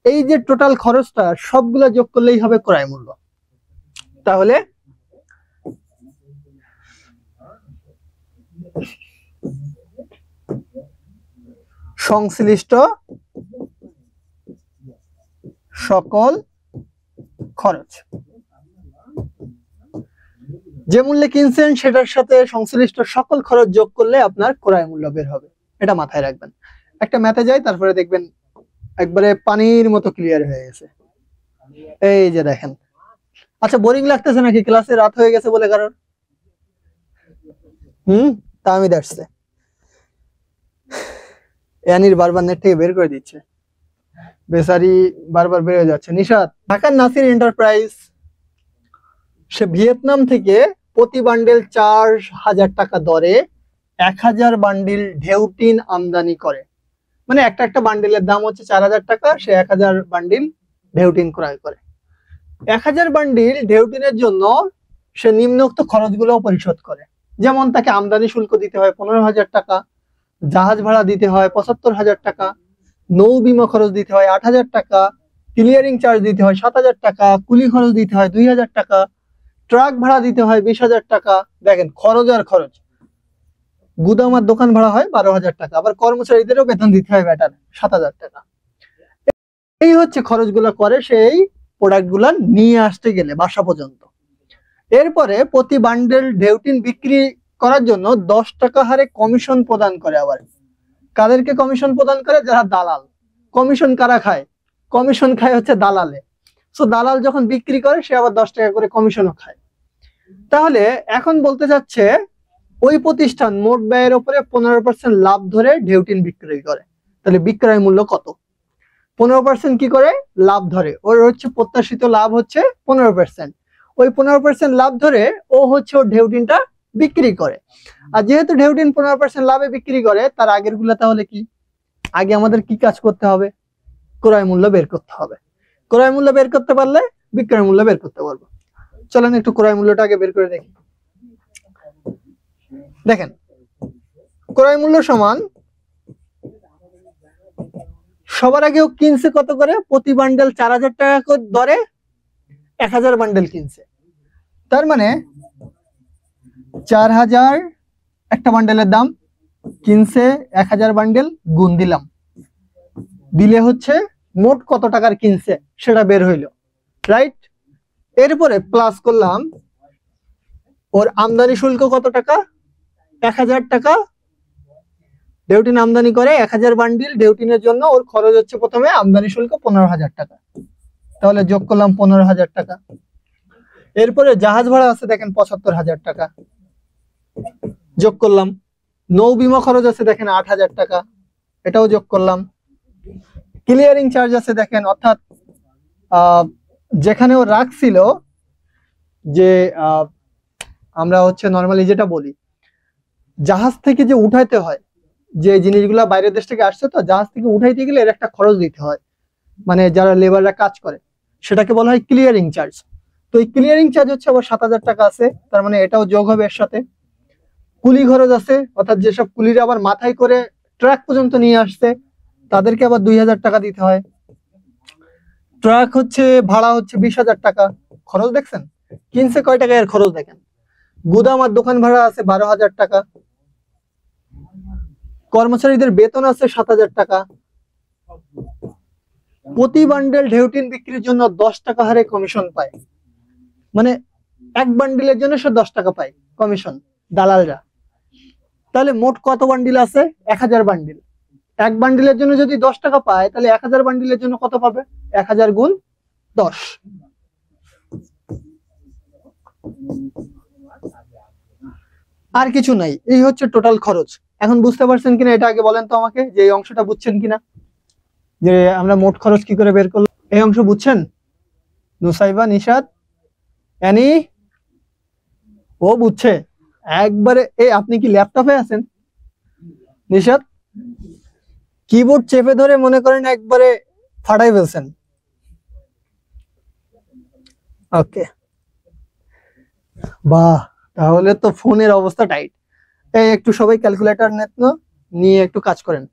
এই যে টোটাল খরচটা সবগুলা যোগ করলেই হবে ক্রয় মূল্য। তাহলে সংশ্লিষ্ট সকল খরচ, যে মূল্যে কিনছেন সেটার সাথে সংশ্লিষ্ট সকল খরচ যোগ করলে আপনার ক্রয় মূল্য বের হবে। এটা মাথায় রাখবেন। একটা ম্যাথে যাই, তারপরে দেখবেন একবারে পানির মতো ক্লিয়ার হয়ে গেছে। এই যে দেখেন। আচ্ছা, বোরিং লাগতেছে নাকি ক্লাসে রাত হয়ে গেছে বলে কারণ? তা আমি দেখছে ইয়ানির বারবার নেট থেকে বের করে দিচ্ছে, বেচারি বারবার বের হয়ে যাচ্ছে। নিশাত, ঢাকার নাসির এন্টারপ্রাইজ, সে ভিয়েতনাম থেকে প্রতি বান্ডেল 4,000 টাকা দরে 1000 বান্ডিল ঢেউটিন আমদানি করে, মানে একটা একটা বান্ডিলের দাম হচ্ছে 4000 টাকা, সে 1000 বান্ডিল ঢেউটিন ক্রয় করে। 1000 বান্ডিল ঢেউটিনের জন্য সে নিম্নোক্ত খরচগুলো পরিশোধ করে, যেমন তাকে আমদানি শুল্ক দিতে হয় 15,000 টাকা, জাহাজ ভাড়া দিতে হয় 75,000 টাকা, নৌ বিমা খরচ দিতে হয় 8,000 টাকা, ক্লিয়ারিং চার্জ দিতে হয় 7,000 টাকা, কুলি খরচ দিতে হয় 2,000 টাকা, ট্রাক ভাড়া দিতে হয় 20,000 টাকা। দেখেন খরচ আর খরচ। গুদাম আর দোকান ভাড়া হয় 12,000 টাকা, আবার কর্মচারীদেরও বেতন দিতে হয় ব্যাটার 7,000 টাকা। এই হচ্ছে খরচগুলো করে সেই প্রোডাক্ট গুলা নিয়ে আসতে গেলে বাসা পর্যন্ত। এরপরে প্রতি বান্ডেল ঢেউটিন বিক্রি করার জন্য 10 টাকা হারে কমিশন প্রদান করে। আবার কাদেরকে কমিশন প্রদান করে? যারা দালাল। কমিশন কারা খায়? কমিশন খায় হচ্ছে দালালে। সো দালাল যখন বিক্রি করে সে আবার 10 টাকা করে কমিশনও খায়। তাহলে এখন বলতে চাচ্ছে ওই প্রতিষ্ঠান মোট ব্যয়ের উপরে 15% লাভ ধরে ঢেউটিন বিক্রি করে। তাহলে বিক্রয় মূল্য কত? 15% কি করে লাভ ধরে? ওর হচ্ছে প্রত্যাশিত লাভ হচ্ছে 15%। ওই 15% লাভ ধরে ও হচ্ছে ওর ঢেউটিনটা বিক্রি করে। আর যেহেতু ঢেউটিন 15% লাভে বিক্রি করে, তার আগের গুলা তাহলে কি? আগে আমাদের কি কাজ করতে হবে? ক্রয় মূল্য বের করতে হবে। ক্রয় মূল্য বের করতে পারলে বিক্রয় মূল্য বের করতে পারবো। চলেন একটু ক্রয় মূল্যটা আগে বের করে দেখি। দেখেন ক্রয় মূল্য সমান, সবার আগে ও কিনছে কত করে? প্রতি বান্ডেল 4,000 টাকা করে দরে 1000 বান্ডেল কিনছে। তার মানে 4,000 একটা বান্ডেলের দাম, কিনছে 1000 বান্ডেল, গুণ দিলাম, দিলে হচ্ছে মোট কত টাকার কিনছে সেটা বের হইলো, রাইট? এরপরে প্লাস করলাম ওর আমদানি শুল্ক কত টাকা? 1000 টাকা। ঢেউটিন আমদানি করে 1000 বান্ডিল, ঢেউটিনের জন্য ওর খরচ হচ্ছে প্রথমে আমদানি শুল্ক 15,000 টাকা, তাহলে যোগ করলাম 15,000 টাকা। এরপরে জাহাজ ভাড়া আছে দেখেন 75,000 টাকা, যোগ করলাম। নৌ বিমা খরচ আছে দেখেন 8,000 টাকা, এটাও যোগ করলাম। ক্লিয়ারিং চার্জ আছে দেখেন, অর্থাৎ যেখানে ও রাখছিল, যে আমরা হচ্ছে নর্মালি যেটা বলি জাহাজ থেকে যে উঠাইতে হয়, যে জিনিসগুলা বাইরের দেশ থেকে আসছে, তো জাহাজ থেকে উঠাইতে গেলে এর একটা খরচ দিতে হয়, মানে যারা লেবাররা কাজ করে, সেটাকে বলা হয় ক্লিয়ারিং চার্জ। তো এই ক্লিয়ারিং চার্জ হচ্ছে আবার 7,000 টাকা আছে, তার মানে এটাও যোগ হবে এর সাথে। কুলি খরচ আছে, অর্থাৎ যেসব কুলিরা আবার মাথায় করে ট্রাক পর্যন্ত নিয়ে আসছে, তাদেরকে আবার 2,000 টাকা দিতে হয়। ট্রাক হচ্ছে ভাড়া হচ্ছে 20,000 টাকা। খরচ দেখছেন কিনছে কয় টাকা, এর খরচ দেখেন। গুদাম আর দোকান ভাড়া আছে 12,000 টাকা। কর্মচারীদের বেতন আছে 7,000 টাকা। প্রতি বান্ডেল ঢেউটিন বিক্রির জন্য 10 টাকা হারে কমিশন পায়, মানে এক বান্ডিলের জন্য সে 10 টাকা পায় কমিশন দালালরা। তাহলে মোট কত বান্ডিল আছে? 1000 বান্ডিল। এক বান্ডিলের জন্য যদি 10 টাকা পায়, তাহলে 1000 বান্ডিলের জন্য কত পাবে? 1000 গুণ 10। আর কিছু নাই, এই হচ্ছে টোটাল খরচ। এখন বুঝতে পারছেন কিনা এটা আগে বলেন তো আমাকে, যে এই অংশটা বুঝছেন কিনা, যে আমরা মোট খরচ কি করে বের করলাম? এই অংশ বুঝছেন? নুসাইবা, নিশাদ, অ্যানি, ও বুঝছে একবারে। আপনি কি ল্যাপটপে আছেন? নিশাদ কিবোর্ড চেপে ধরে মনে করেন একবারে ফাটাই ফেলছেন। ওকে, বাহ, তাহলে তো ফোনের অবস্থা টাইট। এই একটু সবাই ক্যালকুলেটর নিয়ে একটু কাজ করেন।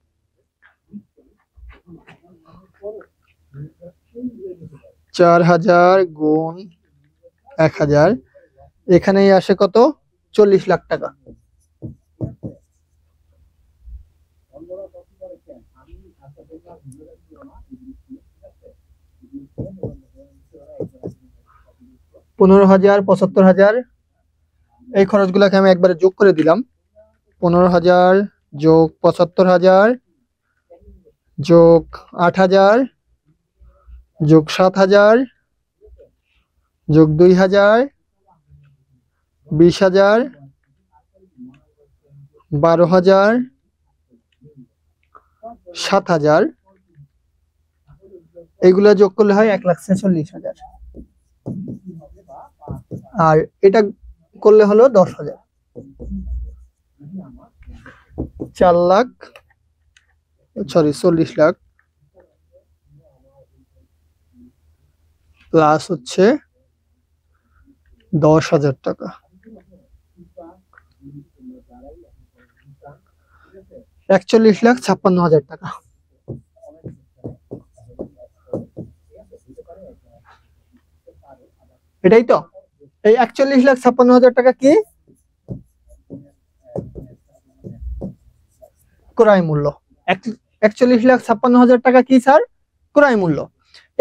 4,000 গুণ 1,000, এখানেই আসে কত? 40 লাখ টাকা। $15,000, 75,000, এই খরচগুলোকে আমি একবারে যোগ করে দিলাম। 15,000 যোগ 75,000 যোগ 8,000 যোগ 7,000 যোগ 2,000, 20,000, 12,000, 7,000, এইগুলা যোগ করলে হয় 1,46,000। আর এটা করলে হলো 10,000। 4 লাখ, সরি 40 লাখ প্লাস হচ্ছে 10,000 টাকা, 41,56,000 টাকা। এটাই তো, এই 41,56,000 টাকা কি ক্রয় মূল্য। 41,56,000 টাকা কি স্যার? ক্রয় মূল্য।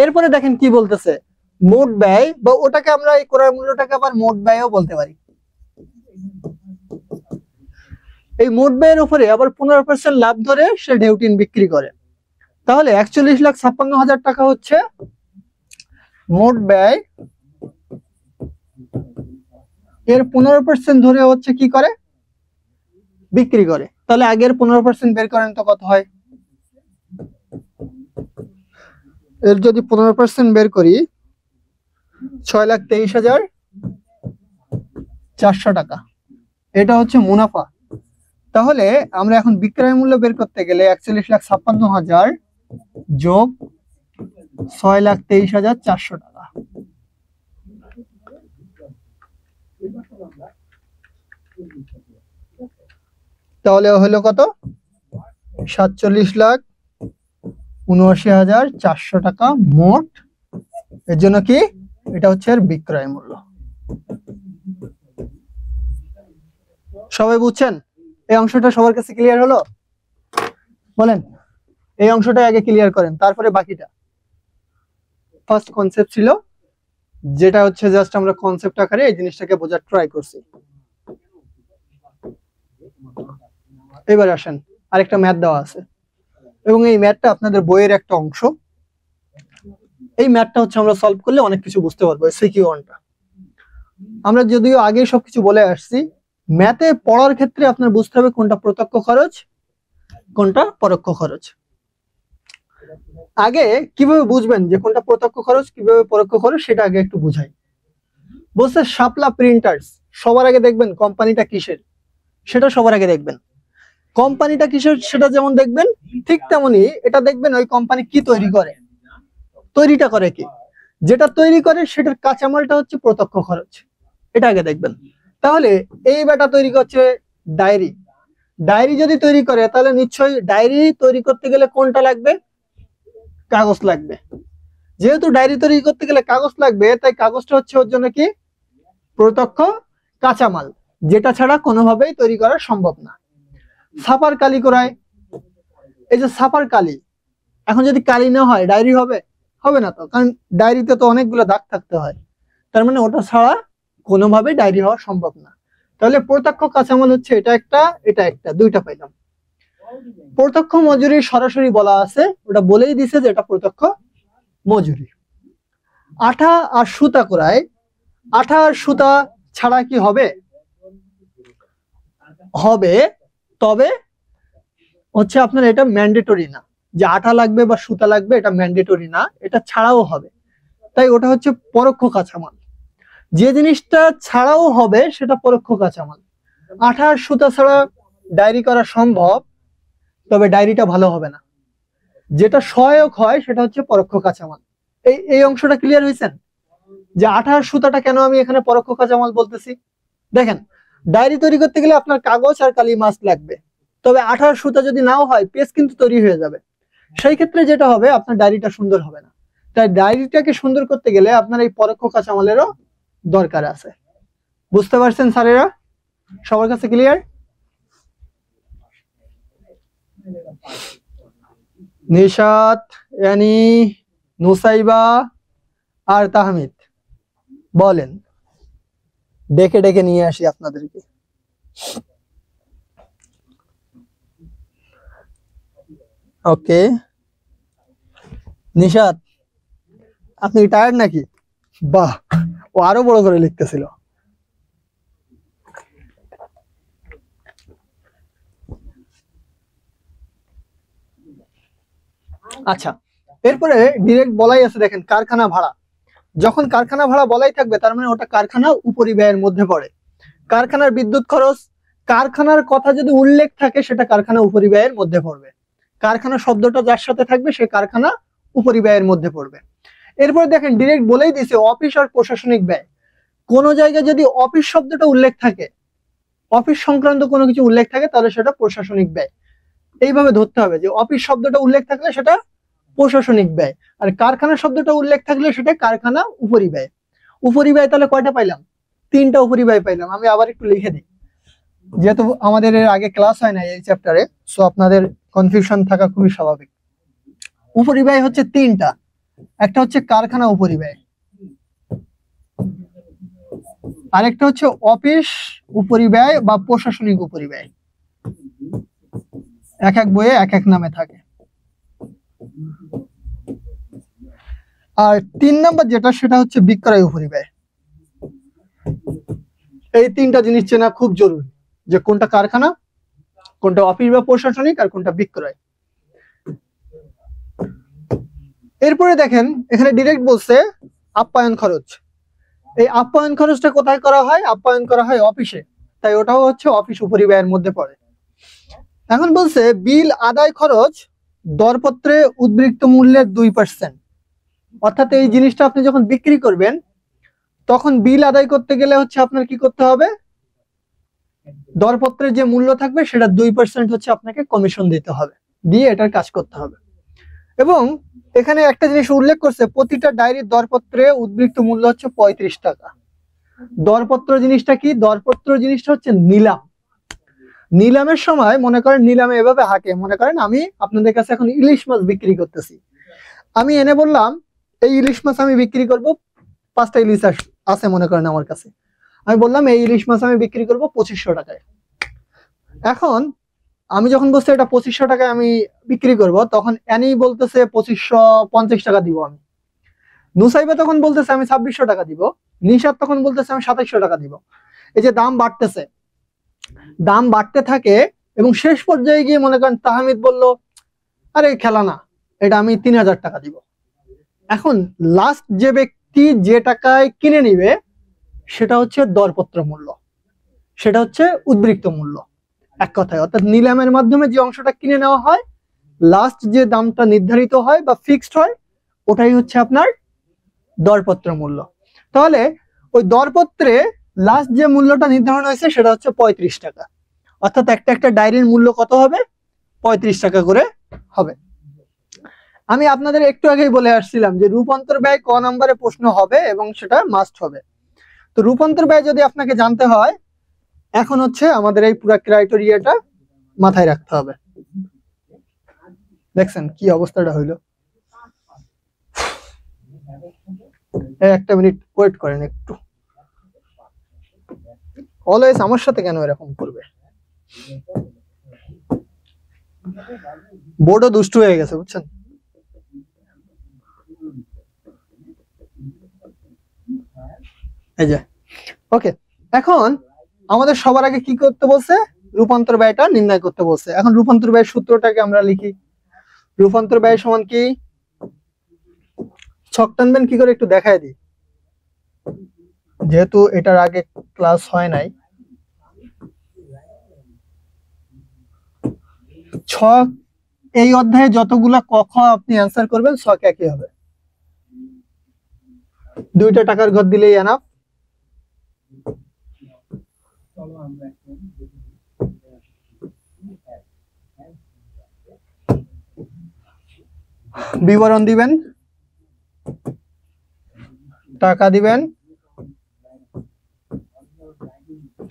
এরপরে দেখেন কি বলতেছে, মোট ব্যয়, বা ওটাকে আমরা এই ক্রয় মূল্যটাকে আবার মোট ব্যয়ও বলতে পারি। এই মোট ব্যয়ের উপরে আবার 15% লাভ ধরে সে ঢেউটিন বিক্রি করে। তাহলে 41,56,000 টাকা হচ্ছে মোট ব্যয়, এর 15% ধরে হচ্ছে কি করে, বিক্রি করে। তাহলে আগের 15% বের করেন তো কত হয়। এর যদি 15% বের করি 6,23,400 টাকা, এটা হচ্ছে মুনাফা। তাহলে আমরা এখন বিক্রয় মূল্য বের করতে গেলে 41,56,000 যোগ 6,23,400 টাকা, তাহলে হলো কত, 47,79,400 টাকা মোট। এর জন্য কি, এটা হচ্ছে এর বিক্রয় মূল্য। সবাই বুঝছেন? এই অংশটা সবার কাছে ক্লিয়ার হলো? বলেন, এই অংশটা আগে ক্লিয়ার করেন, তারপরে বাকিটা। ফার্স্ট কনসেপ্ট ছিল, যেটা হচ্ছে জাস্ট আমরা কনসেপ্ট আকারে এই জিনিসটাকে বোঝার ট্রাই করছি। এবার আসেন, আরেকটা ম্যাথ দেওয়া আছে, এবং এই ম্যাথটা আপনাদের বইয়ের একটা অংশ। এই ম্যাথটা হচ্ছে আমরা সলভ করলে অনেক কিছু বুঝতে পারবো। সিকিউ ওয়ানটা আমরা যদিও আগে সবকিছু বলে আসছি, ম্যাথে পড়ার ক্ষেত্রে আপনার বুঝতে হবে কোনটা প্রত্যক্ষ খরচ, কোনটা পরোক্ষ খরচ। আগে কিভাবে বুঝবেন যে কোনটা প্রত্যক্ষ খরচ, কিভাবে পরোক্ষ খরচ, সেটা আগে একটু বুঝাই। বলছে শাপলা প্রিন্টার্স, সবার আগে দেখবেন কোম্পানিটা কিসের, সেটা সবার আগে দেখবেন। কোম্পানিটা কিসের সেটা যেমন দেখবেন, ঠিক তেমনি এটা দেখবেন ওই কোম্পানি কি তৈরি করে, তৈরিটা করে কি, যেটা তৈরি করে সেটার কাঁচামালটা হচ্ছে প্রত্যক্ষ খরচ, এটা আগে দেখবেন। তাহলে এই বেটা তৈরি করছে ডায়েরি, ডায়েরি যদি তৈরি করে তাহলে নিশ্চয়ই ডায়েরি তৈরি করতে গেলে কোনটা লাগবে, কাগজ লাগবে। যেহেতু ডায়েরি তৈরি করতে গেলে কাগজ লাগবে, তাই কাগজটা হচ্ছে ওর জন্য কি, প্রত্যক্ষ কাঁচামাল, যেটা ছাড়া কোনোভাবেই তৈরি করা সম্ভব না। ছাপার কালি করায়, এই যে ছাপার কালি, এখন যদি কালি না হয় ডায়েরি হবে, হবে না তো, কারণ ডায়েরিতে তো অনেকগুলো দাগ থাকতে হয়, তার মানে ওটা ছাড়া কোনোভাবেই ডায়েরি হওয়া সম্ভব না। তাহলে প্রত্যক্ষ কাঁচামাল হচ্ছে এটা একটা, এটা একটা, দুইটা পাইলাম। প্রত্যক্ষ মজুরি সরাসরি বলা আছে, ওটা বলেই দিছে যে এটা প্রত্যক্ষ মজুরি। আঠা আর সুতা করায়, আঠা আর সুতা ছাড়া কি হবে, হবে, তবে হচ্ছে আপনার এটা ম্যান্ডেটরি না, যে আঠা লাগবে বা সুতা লাগবে, এটা ম্যান্ডেটরি না, এটা ছাড়াও হবে, তাই ওটা হচ্ছে পরোক্ষ কাঁচামাল। যে জিনিসটা ছাড়াও হবে সেটা পরোক্ষ কাঁচামাল। আঠা আর সুতা ছাড়া ডায়েরি করা সম্ভব, তবে ডায়েরিটা ভালো হবে না। যেটা সহায়ক হয় সেটা হচ্ছে পরোক্ষ কাঁচামাল। এই অংশটা ক্লিয়ার হয়েছেন, যে আঠা আর সুতাটা কেন আমি এখানে পরোক্ষ কাঁচামাল বলতেছি। দেখেন, ডায়েরি তৈরি করতে গেলে আপনার কাগজ আর কালি মাস্ট লাগবে, তবে আঠা আর সুতা যদি নাও হয়, পেজ কিন্তু তৈরি হয়ে যাবে। সেই ক্ষেত্রে যেটা হবে, আপনার ডায়েরিটা সুন্দর হবে না। তাই ডায়েরিটাকে সুন্দর করতে গেলে আপনার এই পরোক্ষ কাঁচামালেরও দরকার আছে। বুঝতে পারছেন স্যারেরা? সবার কাছে ক্লিয়ার? নিশাত, ইয়ানি, নুসাইবা আর তাহমিদ বলেন, ডেকে ডেকে নিয়ে আসি আপনাদেরকে। ওকে, নিশাত, আপনি টায়ার্ড নাকি? বাহ, ও আরো বড় করে লিখতেছিল। আচ্ছা, এরপরে ডিরেক্ট বলাই আছে, দেখেন কারখানা ভাড়া। যখন কারখানা ভাড়া বলাই থাকবে, তার মানে ওটা কারখানা উপরিব্যয়ের মধ্যে পড়ে। কারখানার বিদ্যুৎ খরচ, কারখানার কথা যদি উল্লেখ থাকে সেটা কারখানা উপরিব্যয়ের মধ্যে পড়বে। কারখানা শব্দটা যার সাথে থাকবে সে কারখানা উপরিব্যয়ের মধ্যে পড়বে। এরপর দেখেন ডিরেক্ট বলেই দিছে অফিস আর প্রশাসনিক ব্যয়। কোন জায়গায় যদি অফিস শব্দটা উল্লেখ থাকে, অফিস সংক্রান্ত কোনো কিছু উল্লেখ থাকে, তাহলে সেটা প্রশাসনিক ব্যয়। এইভাবে ধরতে হবে যে অফিস শব্দটা উল্লেখ থাকলে সেটা প্রশাসনিক ব্যয়, আর কারখানা শব্দটা উল্লেখ থাকলে সেটা কারখানা উপরিব্যয়। উপরিব্যয় তাহলে কয়টা পাইলাম? 3টা উপরিব্যয় পাইলাম। আমি আবার একটু লিখে দিই, যেহেতু আমাদের এর আগে ক্লাস হয় না এই চ্যাপ্টারে, সো আপনাদের কনফিউশন থাকা খুবই স্বাভাবিক। উপরিব্যয় হচ্ছে 3টা। একটা হচ্ছে কারখানা উপরিব্যয়, আরেকটা হচ্ছে অফিস উপরিব্যয় বা প্রশাসনিক উপরিব্যয়। এক এক বইয়ে এক এক নামে থাকে। আর 3 নাম্বার যেটা, সেটা হচ্ছে বিক্রয় উপরিব্যয়। এই 3টা জিনিস চেনা খুব জরুরি, যে কোনটা কারখানা, কোনটা অফিস বা প্রশাসনিক, আর কোনটা বিক্রয়। এরপরে দেখেন এখানে ডিরেক্ট বলছে আপ্যায়ন খরচ। এই আপ্যায়ন খরচটা কোথায় করা হয়? আপ্যায়ন করা হয় অফিসে, তাই ওটাও হচ্ছে অফিস উপরিব্যয়ের মধ্যে পড়ে। এখন বলছে বিল আদায় খরচ দরপত্রে উদ্বৃত্ত মূল্যের 2%। অর্থাৎ এই জিনিসটা আপনি যখন বিক্রি করবেন তখন বিল আদায় করতে গেলে হচ্ছে আপনার কি করতে হবে? দরপত্রের যে মূল্য থাকবে সেটা 2% হচ্ছে আপনাকে কমিশন দিতে হবে, দিয়ে এটার কাজ করতে হবে। এবং এখানে একটা জিনিস উল্লেখ করছে, প্রতিটা ডায়েরির দরপত্রে উদ্বৃত্ত মূল্য হচ্ছে 35 টাকা। দরপত্র জিনিসটা কি? দরপত্র জিনিসটা হচ্ছে নিলাম। নিলামের সময় মনে করেন নিলামে এভাবে হাঁকে, মনে করেন আমি আপনাদের কাছে এখন ইলিশ মাছ বিক্রি করতেছি। আমি এনে বললাম এই ইলিশ মাছ আমি বিক্রি করব, 5টা ইলিশ আছে মনে করেন আমার কাছে। আমি বললাম এই ইলিশ মাছ আমি বিক্রি করব 2500 টাকায়। এখন আমি যখন বলছি এটা 2500 টাকায় আমি বিক্রি করব, তখন অ্যানি বলতেছে 2550 টাকা দিব আমি। নুসাইবা তখন বলতেছে আমি 2600 টাকা দিব। নিশাত তখন বলতেছে আমি 2700 টাকা দিব। এই যে দাম বাড়তেছে, দাম বাড়তে থাকে, এবং শেষ পর্যায়ে গিয়ে মনে করেন তাহমিদ বলল আরে খেলা না, এটা আমি 3000 টাকা দিব। এখন লাস্ট যে ব্যক্তি যে টাকায় কিনে নিবে সেটা হচ্ছে দরপত্র মূল্য, সেটা হচ্ছে উদ্বৃত্ত মূল্য। এক কথায় অর্থাৎ নিলামের মাধ্যমে যে অংশটা কিনে নেওয়া হয়, লাস্ট যে দামটা নির্ধারিত হয় বা ফিক্সড হয়, ওটাই হচ্ছে আপনার দরপত্র মূল্য। তাহলে ওই দরপত্রে লাস্ট যে মূল্যটা নির্ধারণ হয়েছে সেটা হচ্ছে 35 টাকা। অর্থাৎ একটা একটা ডায়েরির মূল্য কত হবে? 35 টাকা করে হবে। আমি আপনাদের একটু আগেই বলে আসছিলাম যে রূপান্তর ব্যয় ক নম্বরে প্রশ্ন হবে এবং সেটা মাস্ট হবে। তো রূপান্তর ব্যয় যদি আপনাকে জানতে হয়, এখন হচ্ছে আমাদের এই পুরো ক্রাইটেরিয়াটা মাথায় রাখতে হবে। দেখছেন কি অবস্থাটা হইলো? একটা মিনিট ওয়েট করেন একটু। অলওয়েজ আমার সাথে কেন এরকম করবে? বোর্ডও দুষ্টু হয়ে গেছে বুঝছেন। এই যে ওকে, এখন আমাদের সবার আগে কি করতে বলছে? রূপান্তর ব্যয়টা নির্ণয় করতে বলছে। এখন রূপান্তর ব্যয়ের সূত্রটাকে আমরা লিখি। রূপান্তর ব্যয় সমান কি? ছক টানবেন কি করে একটু দেখায় দিই, যেহেতু এটার আগে ক্লাস হয় নাই। ছক এই অধ্যায়ে যতগুলা ক খ আপনি অ্যান্সার করবেন ছক একই হবে। 2টা টাকার ঘর দিলেই এনাফ। বিবরণ দিবেন, টাকা দিবেন,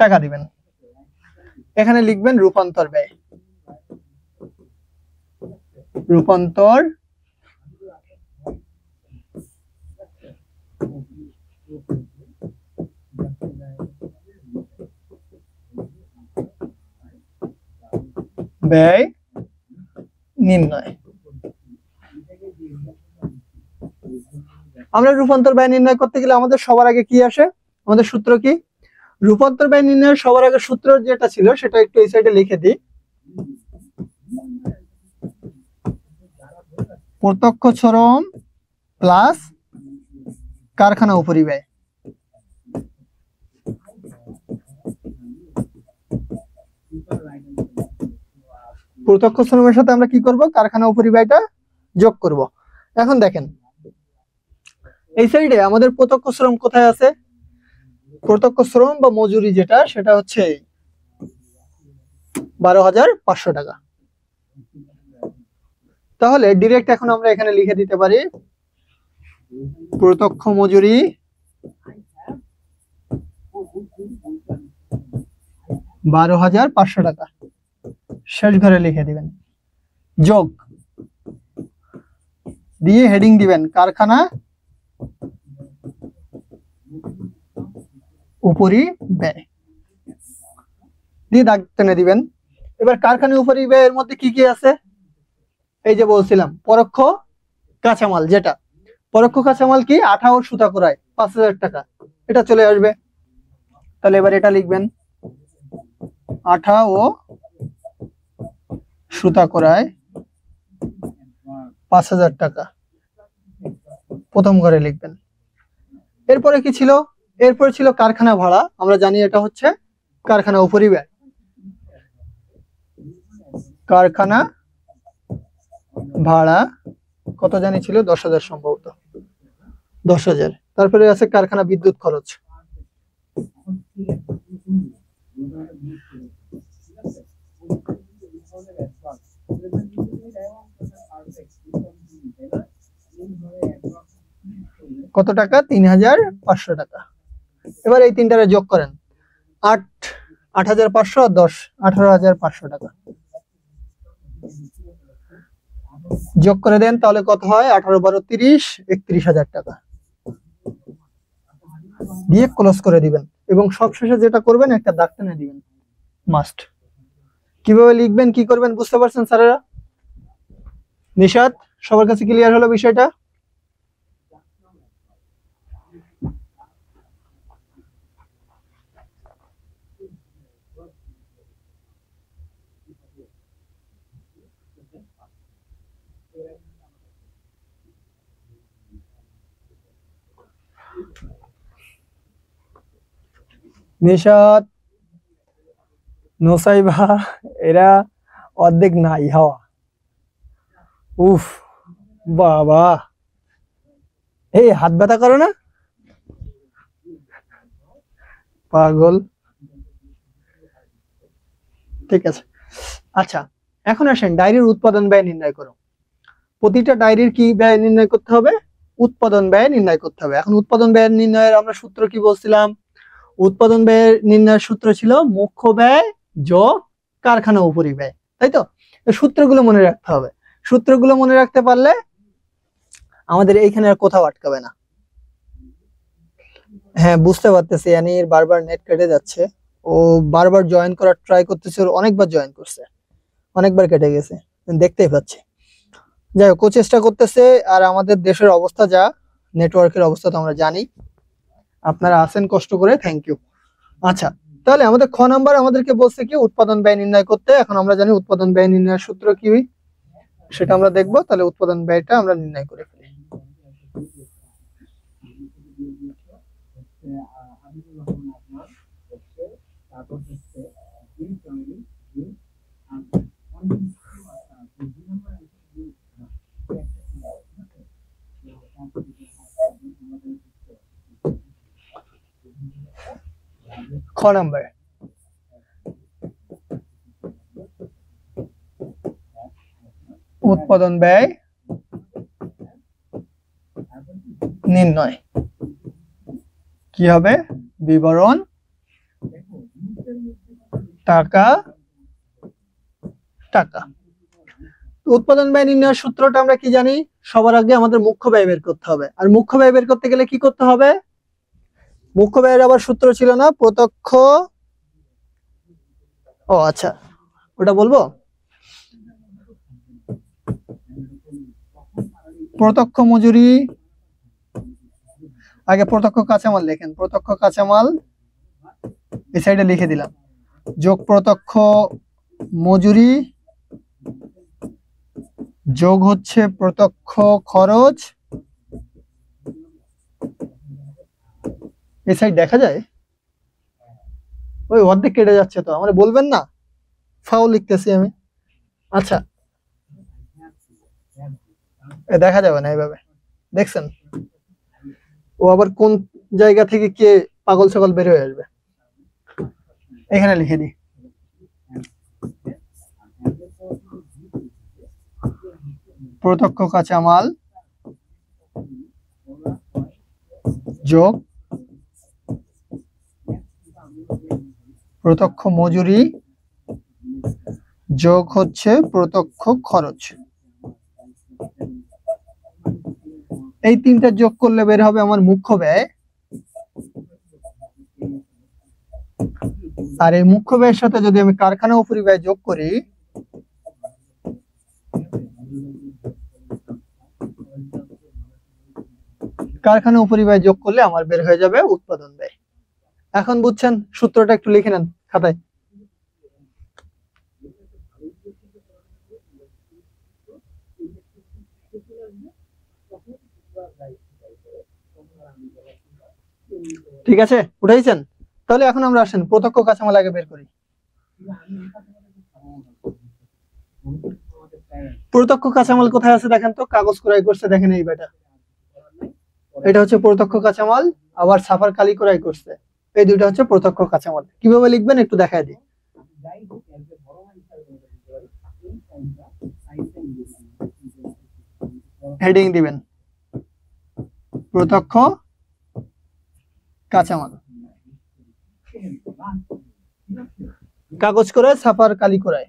টাকা দিবেন। এখানে লিখবেন রূপান্তর ব্যয়। রূপান্তর ব্যয় নির্ণয়। আমরা রূপান্তর ব্যয় নির্ণয় করতে গেলে আমাদের সবার আগে কি আসে? আমাদের সূত্র কি? রূপান্তর ব্যয় নির্ণয়ের সবার আগে সূত্র যেটা ছিল সেটা একটু এই সাইডে লিখে দিই। প্রত্যক্ষ শ্রম প্লাস কারখানা উপরিব্যয়। প্রত্যক্ষ শ্রমের সাথে আমরা কি করব, কারখানা উপরিব্যয়টা যোগ করব। এখন দেখেন এই সাইডে আমাদের প্রত্যক্ষ শ্রম কোথায় আছে, প্রত্যক্ষ শ্রম বা মজুরি যেটা সেটা হচ্ছে 12,500 টাকা। তাহলে ডিরেক্ট এখন আমরা এখানে লিখে দিতে পারি প্রত্যক্ষ মজুরি 12,500 টাকা, শেষ ঘরে লিখে দিবেন, যোগ দিয়ে হেডিং দিবেন কারখানা উপরিব্যয় দিয়ে দাগ টেনে দিবেন। এবার কারখানা উপরিব্যয়ের মধ্যে কি কি আছে, এই যে বলছিলাম পরোক্ষ কাঁচামাল, যেটা পরোক্ষ কাঁচামাল কি, আঠা ও সুতা করায় 5,000 টাকা, এটা চলে আসবে। তাহলে এবার এটা লিখবেন আঠা ও সুতা করায় 5,000 টাকা, প্রথম ঘরে লিখবেন। এরপরে কি ছিল, এরপরে ছিল কারখানা ভাড়া, আমরা জানি এটা হচ্ছে কারখানা উপরিব্যয়, কারখানা ভাড়া কত জানি ছিল 10,000 সম্ভবত, 10,000। তারপরে আছে কারখানা বিদ্যুৎ খরচ, কত টাকা, 3,500 টাকা। এবার এই তিনটারে যোগ করেন, 8,500 আর 10, 18,500 টাকা যোগ করে দেন, তাহলে কত হয়, 18 12 30, 31,000 টাকা দিয়ে ক্লোজ করে দিবেন। এবং সবশেষে যেটা করবেন, একটা দাগ টেনে দিবেন মাস্ট। কিভাবে লিখবেন, কি করবেন বুঝতে পারছেন স্যারেরা? নিশাত, সবার কাছে ক্লিয়ার হলো বিষয়টা? নিশাত, নোসাইবা, এরা অর্ধেক নাই হওয়া। উফ বাবা, এই হাত ব্যথা করো না, পাগল। ঠিক আছে, আচ্ছা এখন আসেন ডায়েরির উৎপাদন ব্যয় নির্ণয় করো। প্রতিটা ডায়েরির কি ব্যয় নির্ণয় করতে হবে, উৎপাদন ব্যয় নির্ণয় করতে হবে। এখন উৎপাদন ব্যয় নির্ণয়ের আমরা সূত্র কি বলছিলাম, উৎপাদন ব্যয়ের নির্ণয়ের সূত্র ছিল মুখ্য ব্যয় যোগ কারখানা উপরিব্যয়, তাই তো? সূত্রগুলো মনে রাখতে হবে, সূত্রগুলো মনে রাখতে পারলে আমাদের এইখানে আর কোথাও আটকাবে না। হ্যাঁ বুঝতে পারতেছি, ইয়ানির বারবার নেট কেটে যাচ্ছে, ও বারবার জয়েন করার ট্রাই করতেছে, ওর অনেকবার জয়েন করছে, অনেকবার কেটে গেছে, দেখতেই পাচ্ছি। যাই হোক, ও চেষ্টা করতেছে। আর আমাদের দেশের অবস্থা যা, নেটওয়ার্কের অবস্থা তো আমরা জানি, আপনারা আছেন কষ্ট করে, থ্যাংক ইউ। আচ্ছা, তাহলে আমাদের খ নাম্বার আমাদেরকে বলছে কি উৎপাদন ব্যয় নির্ণয় করতে। এখন আমরা জানি উৎপাদন ব্যয় নির্ণয়ের সূত্র কি, সেটা আমরা দেখবো। তাহলে উৎপাদন ব্যয়টা আমরা নির্ণয় করে ফেলি। খ নাম্বার, উৎপাদন ব্যয় নির্ণয় কি হবে, বিবরণ টাকা টাকা। উৎপাদন ব্যয় নির্ণয়ের সূত্রটা আমরা কি জানি, সবার আগে আমাদের মুখ্য ব্যয় বের করতে হবে। আর মুখ্য ব্যয় বের করতে গেলে কি করতে হবে, মুখ্য ব্যয়ের আবার সূত্র ছিল না, প্রত্যক্ষ, ও আচ্ছা ওটা বলবো, প্রত্যক্ষ মজুরি, আগে প্রত্যক্ষ কাঁচামাল লেখেন, প্রত্যক্ষ কাঁচামাল এই সাইডে লিখে দিলাম, যোগ প্রত্যক্ষ মজুরি যোগ হচ্ছে প্রত্যক্ষ খরচ। এই সাইড দেখা যায়, ওই অর্ধেক কেটে যাচ্ছে তো, আমার বলবেন না, ফাও লিখতেছি আমি, আচ্ছা, দেখা যাবে না এইভাবে, দেখছেন? ও আবার কোন জায়গা থেকে কে পাগল ছাগল বের হয়ে আসবে। এখানে লিখে দিই, প্রত্যক্ষ কাঁচামাল যোগ প্রত্যক্ষ মজুরি যোগ হচ্ছে প্রত্যক্ষ খরচ, এই তিনটা যোগ করলে বের হবে আমার মুখ্য ব্যয়। আর এই মুখ্য ব্যয়ের সাথে যদি আমি কারখানা উপরিব্যয় যোগ করি, কারখানা উপরিব্যয় যোগ করলে আমার বের হয়ে যাবে উৎপাদন ব্যয়। এখন বুঝছেন? সূত্রটা একটু লিখে নেন খাতায়। ঠিক আছে, উঠাইছেন? তাহলে এখন আমরা আসেন প্রত্যক্ষ কাঁচামাল আগে বের করি। প্রত্যক্ষ কাঁচামাল কোথায় আছে দেখেন তো, কাগজ ক্রয় করছে, দেখেন এই বেটা, এটা হচ্ছে প্রত্যক্ষ কাঁচামাল, আবার সাফার কালি ক্রয় করছে, এই দুইটা হচ্ছে প্রত্যক্ষ কাঁচামাল। কিভাবে লিখবেন একটু দেখায় দিই। হেডিং দিবেন প্রত্যক্ষ কাঁচামাল, কাগজ ক্রয়, সাফার কালি ক্রয়।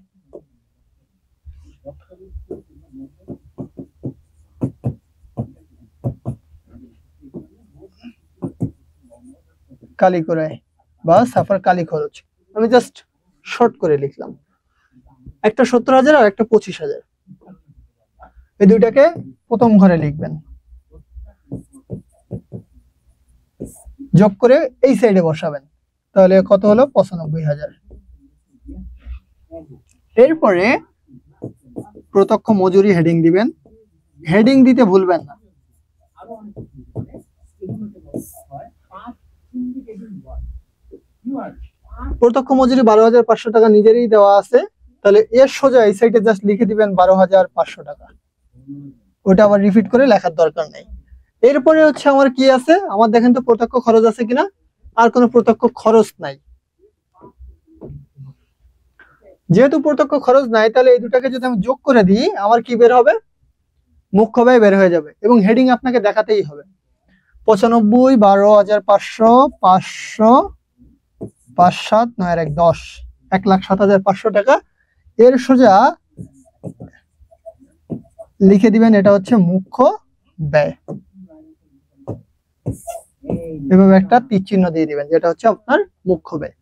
কালি ক্রয় বা সাফার কালি খরচ, আমি জাস্ট শর্ট করে লিখলাম। একটা 70,000 আর একটা 25,000, এই দুইটাকে প্রথম ঘরে লিখবেন, যোগ করে এই সাইডে বসাবেন, তাহলে কত হলো? 95,000। এরপরে প্রত্যক্ষ মজুরি হেডিং দিবেন, হেডিং দিতে ভুলবেন না। প্রত্যক্ষ মজুরি 12,500 টাকা নিজেরই দেওয়া আছে, তাহলে এর সোজা এই সাইডে জাস্ট লিখে দিবেন 12,500 টাকা, ওটা আবার রিপিট করে লেখার দরকার নেই। এরপরে হচ্ছে আমার কি আছে, আমার দেখেন তো প্রত্যক্ষ খরচ আছে কিনা, আর কোনো প্রত্যক্ষ খরচ নাই। যেহেতু প্রত্যক্ষ খরচ নাই, তাহলে এই দুটাকে যদি আমি যোগ করে দিই, আমার কি বের হবে? মুখ্য ব্যয় বের হয়ে যাবে, এবং হেডিং আপনাকে দেখাতেই হবে। 95, 12,500, 500, 5, 7, 9, 1, 10, 1,07,500 টাকা। এর সোজা লিখে দিবেন এটা হচ্ছে মুখ্য ব্যয়, এভাবে একটা তীর চিহ্ন দিয়ে দিবেন, যেটা হচ্ছে আপনার মুখ্য ব্যয়।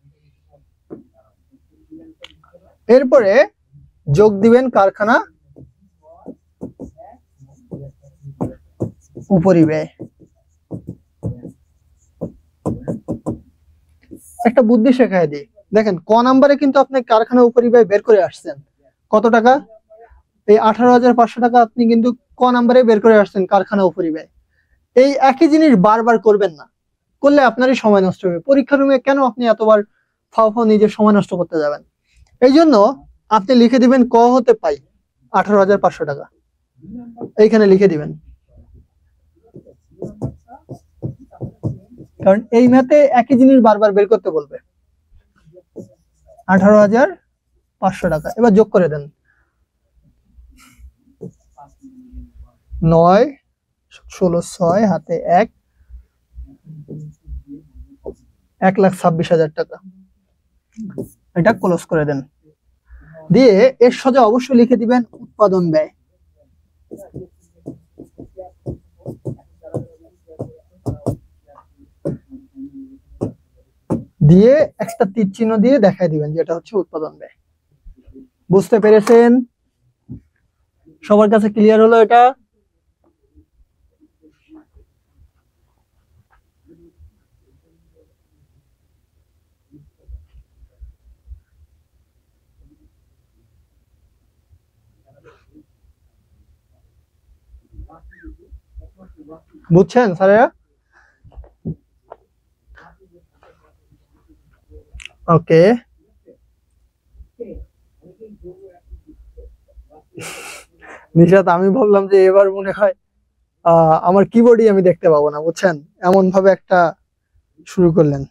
এরপরে যোগ দিবেন কারখানা উপরিব্যয়। একটা বুদ্ধি শেখায় দিই, দেখেন ক নাম্বারে কিন্তু আপনি কারখানা উপরিব্যয় বের করে আসছেন কত টাকা, এই 18,500 টাকা আপনি কিন্তু ক নাম্বারে বের করে আসছেন কারখানা উপরিব্যয়। এই একই জিনিস বারবার করবেন না, করলে আপনারই সময় নষ্ট হবে। পরীক্ষা রুমে কেন আপনি এতবার ফাও নিজের সময় নষ্ট করতে যাবেন? এই জন্য আপনি লিখে দিবেন ক হতে পাই 18,500 টাকা, এইখানে লিখে দিবেন, কারণ এই ম্যাথে একই জিনিস বারবার বের করতে বলবে। 18,500 টাকা, এবার যোগ করে দেন, 9, 16, 6 হাতে 1, 1,26,000 টাকা, এটা ক্লোজ করে দেন। দিয়ে এর সোজা অবশ্যই লিখে দিবেন উৎপাদন ব্যয়, দিয়ে একটা তীর চিহ্ন দিয়ে দেখাই দিবেন যে এটা হচ্ছে উৎপাদন ব্যয়। বুঝতে পেরেছেন? সবার কাছে ক্লিয়ার হলো এটা? বুঝছেন স্যারেরা? ওকে, নিশাত, আমি ভাবলাম যে এবার মনে হয় আমার কিবোর্ডই আমি দেখতে পাবো না, বুঝছেন, এমন ভাবে একটা শুরু করলেন।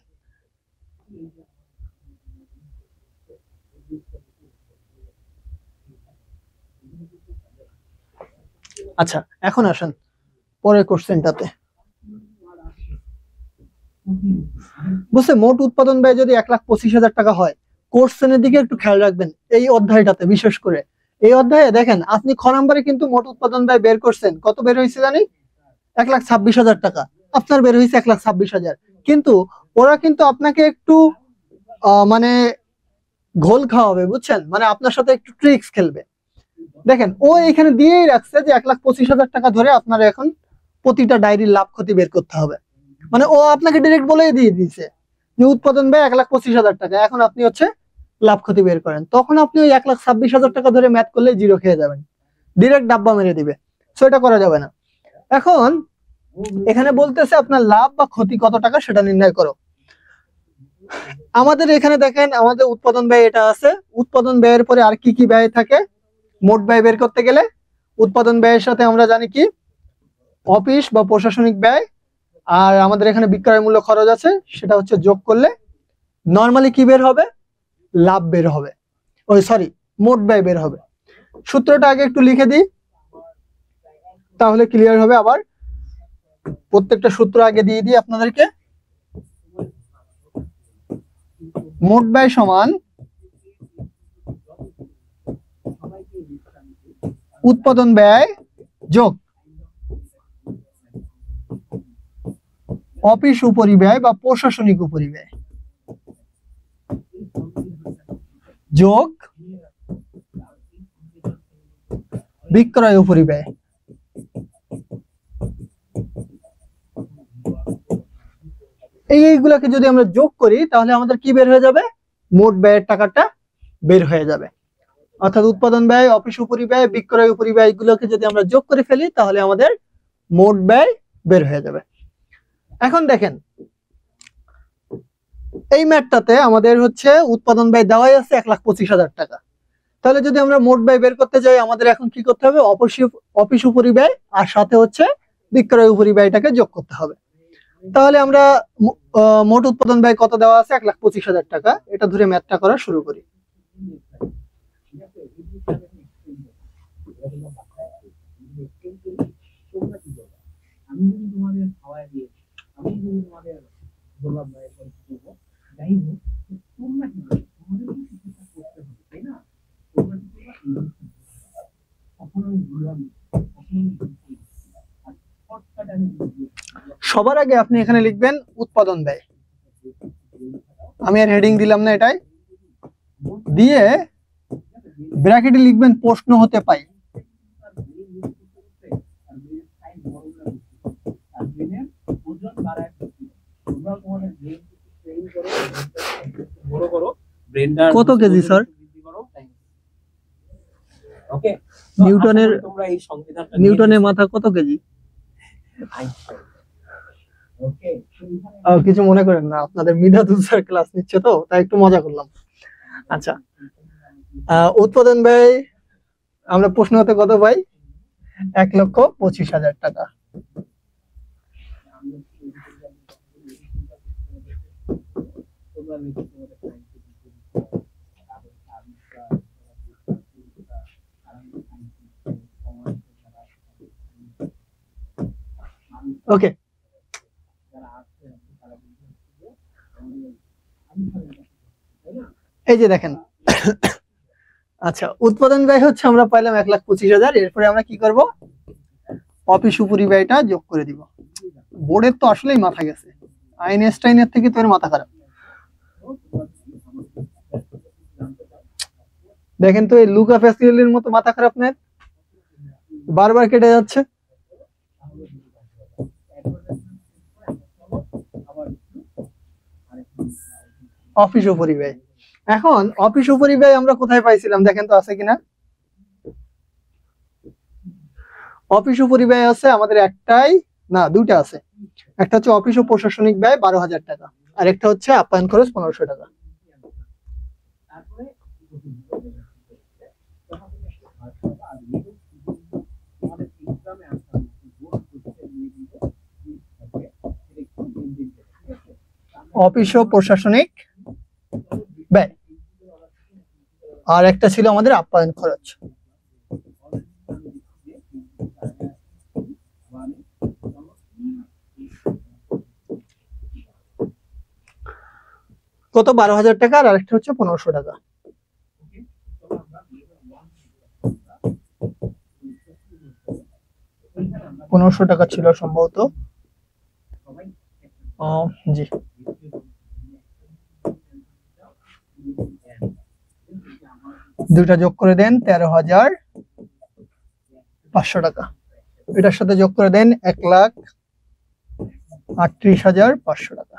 আচ্ছা, এখন আসেন পরের কোশ্চেনটাতে। বুঝছে, মোট উৎপাদন ব্যয় যদি 1,25,000 টাকা হয়, কোশ্চেনের দিকে একটু খেয়াল রাখবেন এই অধ্যায়টাতে বিশেষ করে। এই অধ্যায়ে দেখেন আপনি খ নম্বরে কিন্তু মোট উৎপাদন ব্যয় বের করছেন, কত বের হয়েছে জানি? 1,26,000 টাকা। আপনার বের হয়েছে 1,26,000, কিন্তু ওরা কিন্তু আপনাকে একটু মানে ঘোল খাওয়াবে, বুঝছেন, মানে আপনার সাথে একটু ট্রিক্স খেলবে। দেখেন ও এখানে দিয়েই রাখছে যে 1,25,000 টাকা ধরে আপনার এখন প্রতিটা ডায়েরির লাভ ক্ষতি বের করতে হবে। মানে ও আপনাকে ডিরেক্ট বলেই দিয়ে দিয়েছে যে উৎপাদন ব্যয় 1,25,000 টাকা, এখন আপনি হচ্ছে লাভ ক্ষতি বের করেন। তখন আপনি ওই 1,26,000 টাকা ধরে ম্যাথ করলে জিরো খেয়ে যাবেন, ডিরেক্ট ডাব্বা মেরে দিবে। সো এটা করা যাবে না। এখন এখানে বলতেছে আপনার লাভ বা ক্ষতি কত টাকা সেটা নির্ণয় করো। আমাদের এখানে দেখেন আমাদের উৎপাদন ব্যয় এটা আছে। উৎপাদন ব্যয়ের পরে আর কি কি ব্যয় থাকে? মোট ব্যয় বের করতে গেলে উৎপাদন ব্যয়ের সাথে আমরা জানি কি অফিস বা প্রশাসনিক ব্যয়, আর আমাদের এখানে বিক্রয় মূল্য খরচ আছে, সেটা হচ্ছে যোগ করলে নরমালি কি বের হবে? লাভ বের হবে, ওই সরি মোট ব্যয় বের হবে। সূত্রটা আগে একটু লিখে দিই, তাহলে ক্লিয়ার হবে। আবার প্রত্যেকটা সূত্র আগে দিয়ে দিই আপনাদেরকে। মোট ব্যয় সমান উৎপাদন ব্যয় যোগ অফিস উপরিব্যয় বা প্রশাসনিক উপরিব্যয় যোগ বিক্রয় উপরিব্যয়। এইগুলাকে যদি আমরা যোগ করি তাহলে আমাদের কি বের হয়ে যাবে? মোট ব্যয়ের টাকাটা বের হয়ে যাবে। অর্থাৎ উৎপাদন ব্যয়, অফিস উপরিব্যয়, বিক্রয় উপরিব্যয় এগুলোকে যদি আমরা যোগ করে ফেলি তাহলে আমাদের মোট ব্যয় বের হয়ে যাবে। এখন দেখেন এই ম্যাথটাতে আমাদের হচ্ছে উৎপাদন ব্যয় দেওয়াই আছে 1,25,000 টাকা। তাহলে যদি আমরা মোট ব্যয় বের করতে যাই আমাদের এখন কি করতে হবে? অফিস উপরিব্যয় আর সাথে হচ্ছে বিক্রয় উপরিব্যয়টাকে যোগ করতে হবে। তাহলে আমরা মোট উৎপাদন ব্যয় কত দেওয়া আছে? 1,25,000 টাকা। এটা ধরে ম্যাথটা করা শুরু করি। সবার আগে আপনি এখানে লিখবেন উৎপাদন ব্যয়। আমি আর হেডিং দিলাম না, এটাই দিয়ে ব্র্যাকেটে লিখবেন প্রশ্ন হতে পাই। কত কেজি স্যার? নিউটনের মাথা কত কেজি? কিছু মনে করেন না, আপনাদের মিধাতুল স্যার ক্লাস নিচ্ছে তো তাই একটু মজা করলাম। আচ্ছা, উৎপাদন ব্যয় আমরা প্রশ্ন হতে কত পাই? 1,25,000 টাকা। ওকে, এই যে দেখেন আচ্ছা, উৎপাদন ব্যয় হচ্ছে আমরা পাইলাম 1,25,000। এরপরে আমরা কি করব? অফিস উপরিব্যয়টা যোগ করে দিব। বোর্ডের তো আসলেই মাথা গেছে, আইনস্টাইনের থেকে তোর মাথা খারাপ। দেখেন তো এই লুকা প্যাসকেলের মতো মাথা খারাপ নেই, বারবার কেটে যাচ্ছে। অফিস উপরিব্যয়। এখন অফিস উপরিব্যয় আমরা কোথায় পাইছিলাম দেখেন তো আছে কিনা? অফিস উপরিব্যয় আছে আমাদের একটাই না, দুইটা আছে। একটা হচ্ছে অফিস ও প্রশাসনিক ব্যয় 12,000 টাকা, আর একটা হচ্ছে আপ্যায়ন খরচ 1,500 টাকা। অফিস ও প্রশাসনিক ব্যয়, আর একটা ছিল আমাদের আপ্যায়ন খরচ। কত? 12,000 টাকা, আর আরেকটা হচ্ছে 1500 টাকা। টাকা ছিল সম্ভবত। জি, দুইটা যোগ করে দেন 13,500 টাকা। এটার সাথে যোগ করে দেন 1,38,500 টাকা।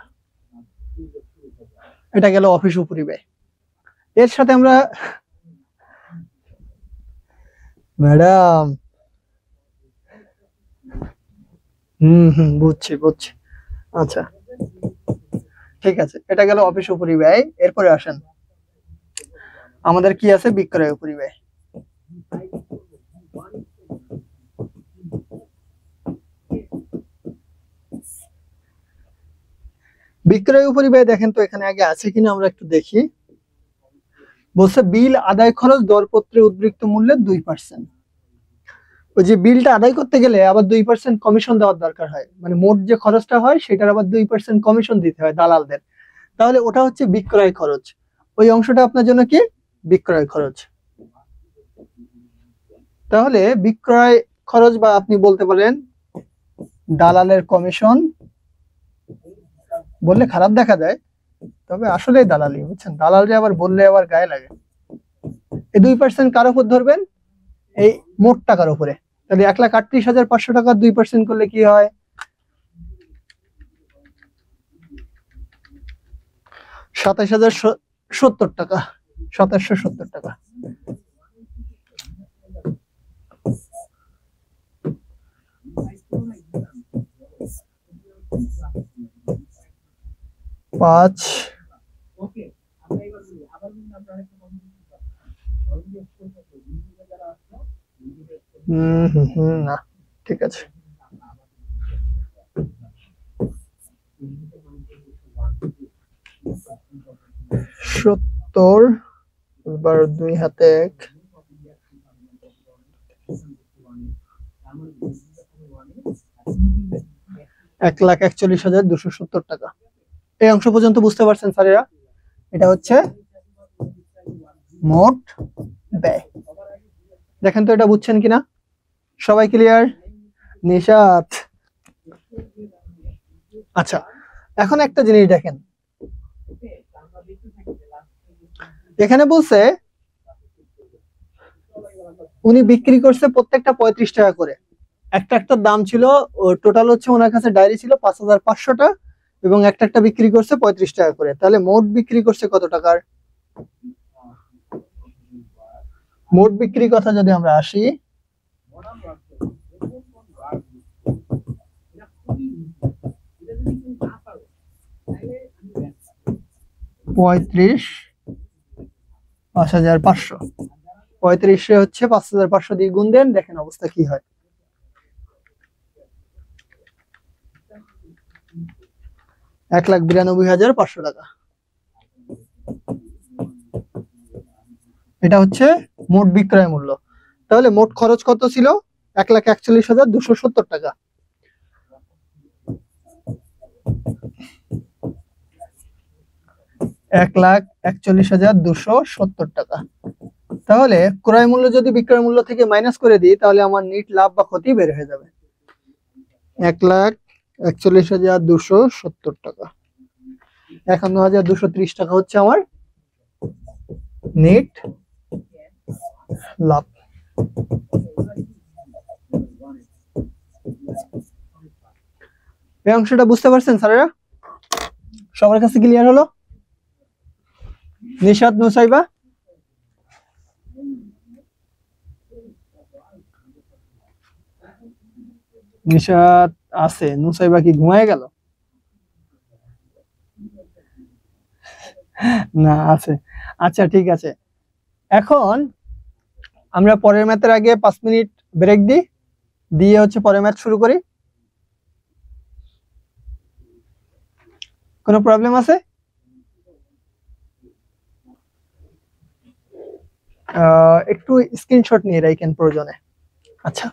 এটা গেল অফিস উপরিব্যয়। এর সাথে আমরা ম্যাডাম বুঝছি। আচ্ছা ঠিক আছে, এটা গেল অফিস উপরিব্যয়। এরপরে আসেন, আমাদের কি আছে? বিক্রয় উপরিব্যয়। বিক্রয় উপরিব্যয় দেখেন তো এখানে আগে আছে কিনা আমরা একটু দেখি। বলছে বিল আদায় খরচ দরপত্রে উদ্বৃত্ত মূল্যের 2%। ওই যে বিলটা আদায় করতে গেলে আবার 2% কমিশন দেওয়ার দরকার হয়, মানে মোট যে খরচটা হয় সেটার আবার 2% কমিশন দিতে হয় দালালদের। তাহলে ওটা হচ্ছে বিক্রয় খরচ। ওই অংশটা আপনার জন্য কি? বিক্রয় খরচ। তাহলে বিক্রয় খরচ, বা আপনি বলতে পারেন দালালের কমিশন বললে খারাপ দেখা যায়, তবে আসলে দালালি, বুঝছেন? দালালরে আবার বললে আবার গায়ে লাগে। এই 2% কার উপর ধরবেন? এই মোট টাকার উপরে। তাহলে 1,38,500 টাকা 2% করলে কি হয়? 27,070 টাকা। 2770 টাকা। পাঁচ না, ঠিক আছে। 70 এবার 2 হাতে 1, 1,41,270 টাকা। এই অংশ পর্যন্ত বুঝতে পারছেন স্যারেরা? এটা হচ্ছে মোট ব্যয়। দেখেন তো এটা বুঝছেন কিনা? সবাই ক্লিয়ার? নিশাত। আচ্ছা, এখন একটা জিনিস দেখেন, এখানে বলছে উনি বিক্রি করছে প্রত্যেকটা 35 টাকা করে। একটা দাম ছিল, টোটাল হচ্ছে ওনার কাছে ডায়েরি ছিল 5,500টা, এবং একটা বিক্রি করছে 35 টাকা করে। তাহলে মোট বিক্রি করছে কত টাকার? মোট বিক্রি কথা যদি আমরা আসি, পঁয়ত্রিশ 5,500। 35 হচ্ছে 5,500 দিয়ে গুণ দেন, দেখেন অবস্থা কি হয়। 1,92,500 টাকা। এটা হচ্ছে মোট বিক্রয় মূল্য। তাহলে মোট খরচ কত ছিল? 1,41,270 টাকা। 1,41,270 টাকা। তাহলে ক্রয় মূল্য যদি বিক্রয় মূল্য থেকে মাইনাস করে দিই, তাহলে আমার নিট লাভ বা ক্ষতি বের হয়ে যাবে। 1,41,270 টাকা। 51,230 টাকা হচ্ছে আমার নেট লাভ। এই অংশটা বুঝতে পারছেন স্যারেরা? সবার কাছে ক্লিয়ার হলো? নিশাত, নুসাইবা? নিশাত আছে, নুসাইবা কি ঘুমায় গেল? না, আছে। আচ্ছা ঠিক আছে, এখন আমরা পরের ম্যাথের আগে 5 মিনিট ব্রেক দিই, দিয়ে হচ্ছে পরের ম্যাথ শুরু করি। কোনো প্রবলেম আছে? একটু স্ক্রিনশট নিয়ে রাখেন প্রয়োজনে। আচ্ছা,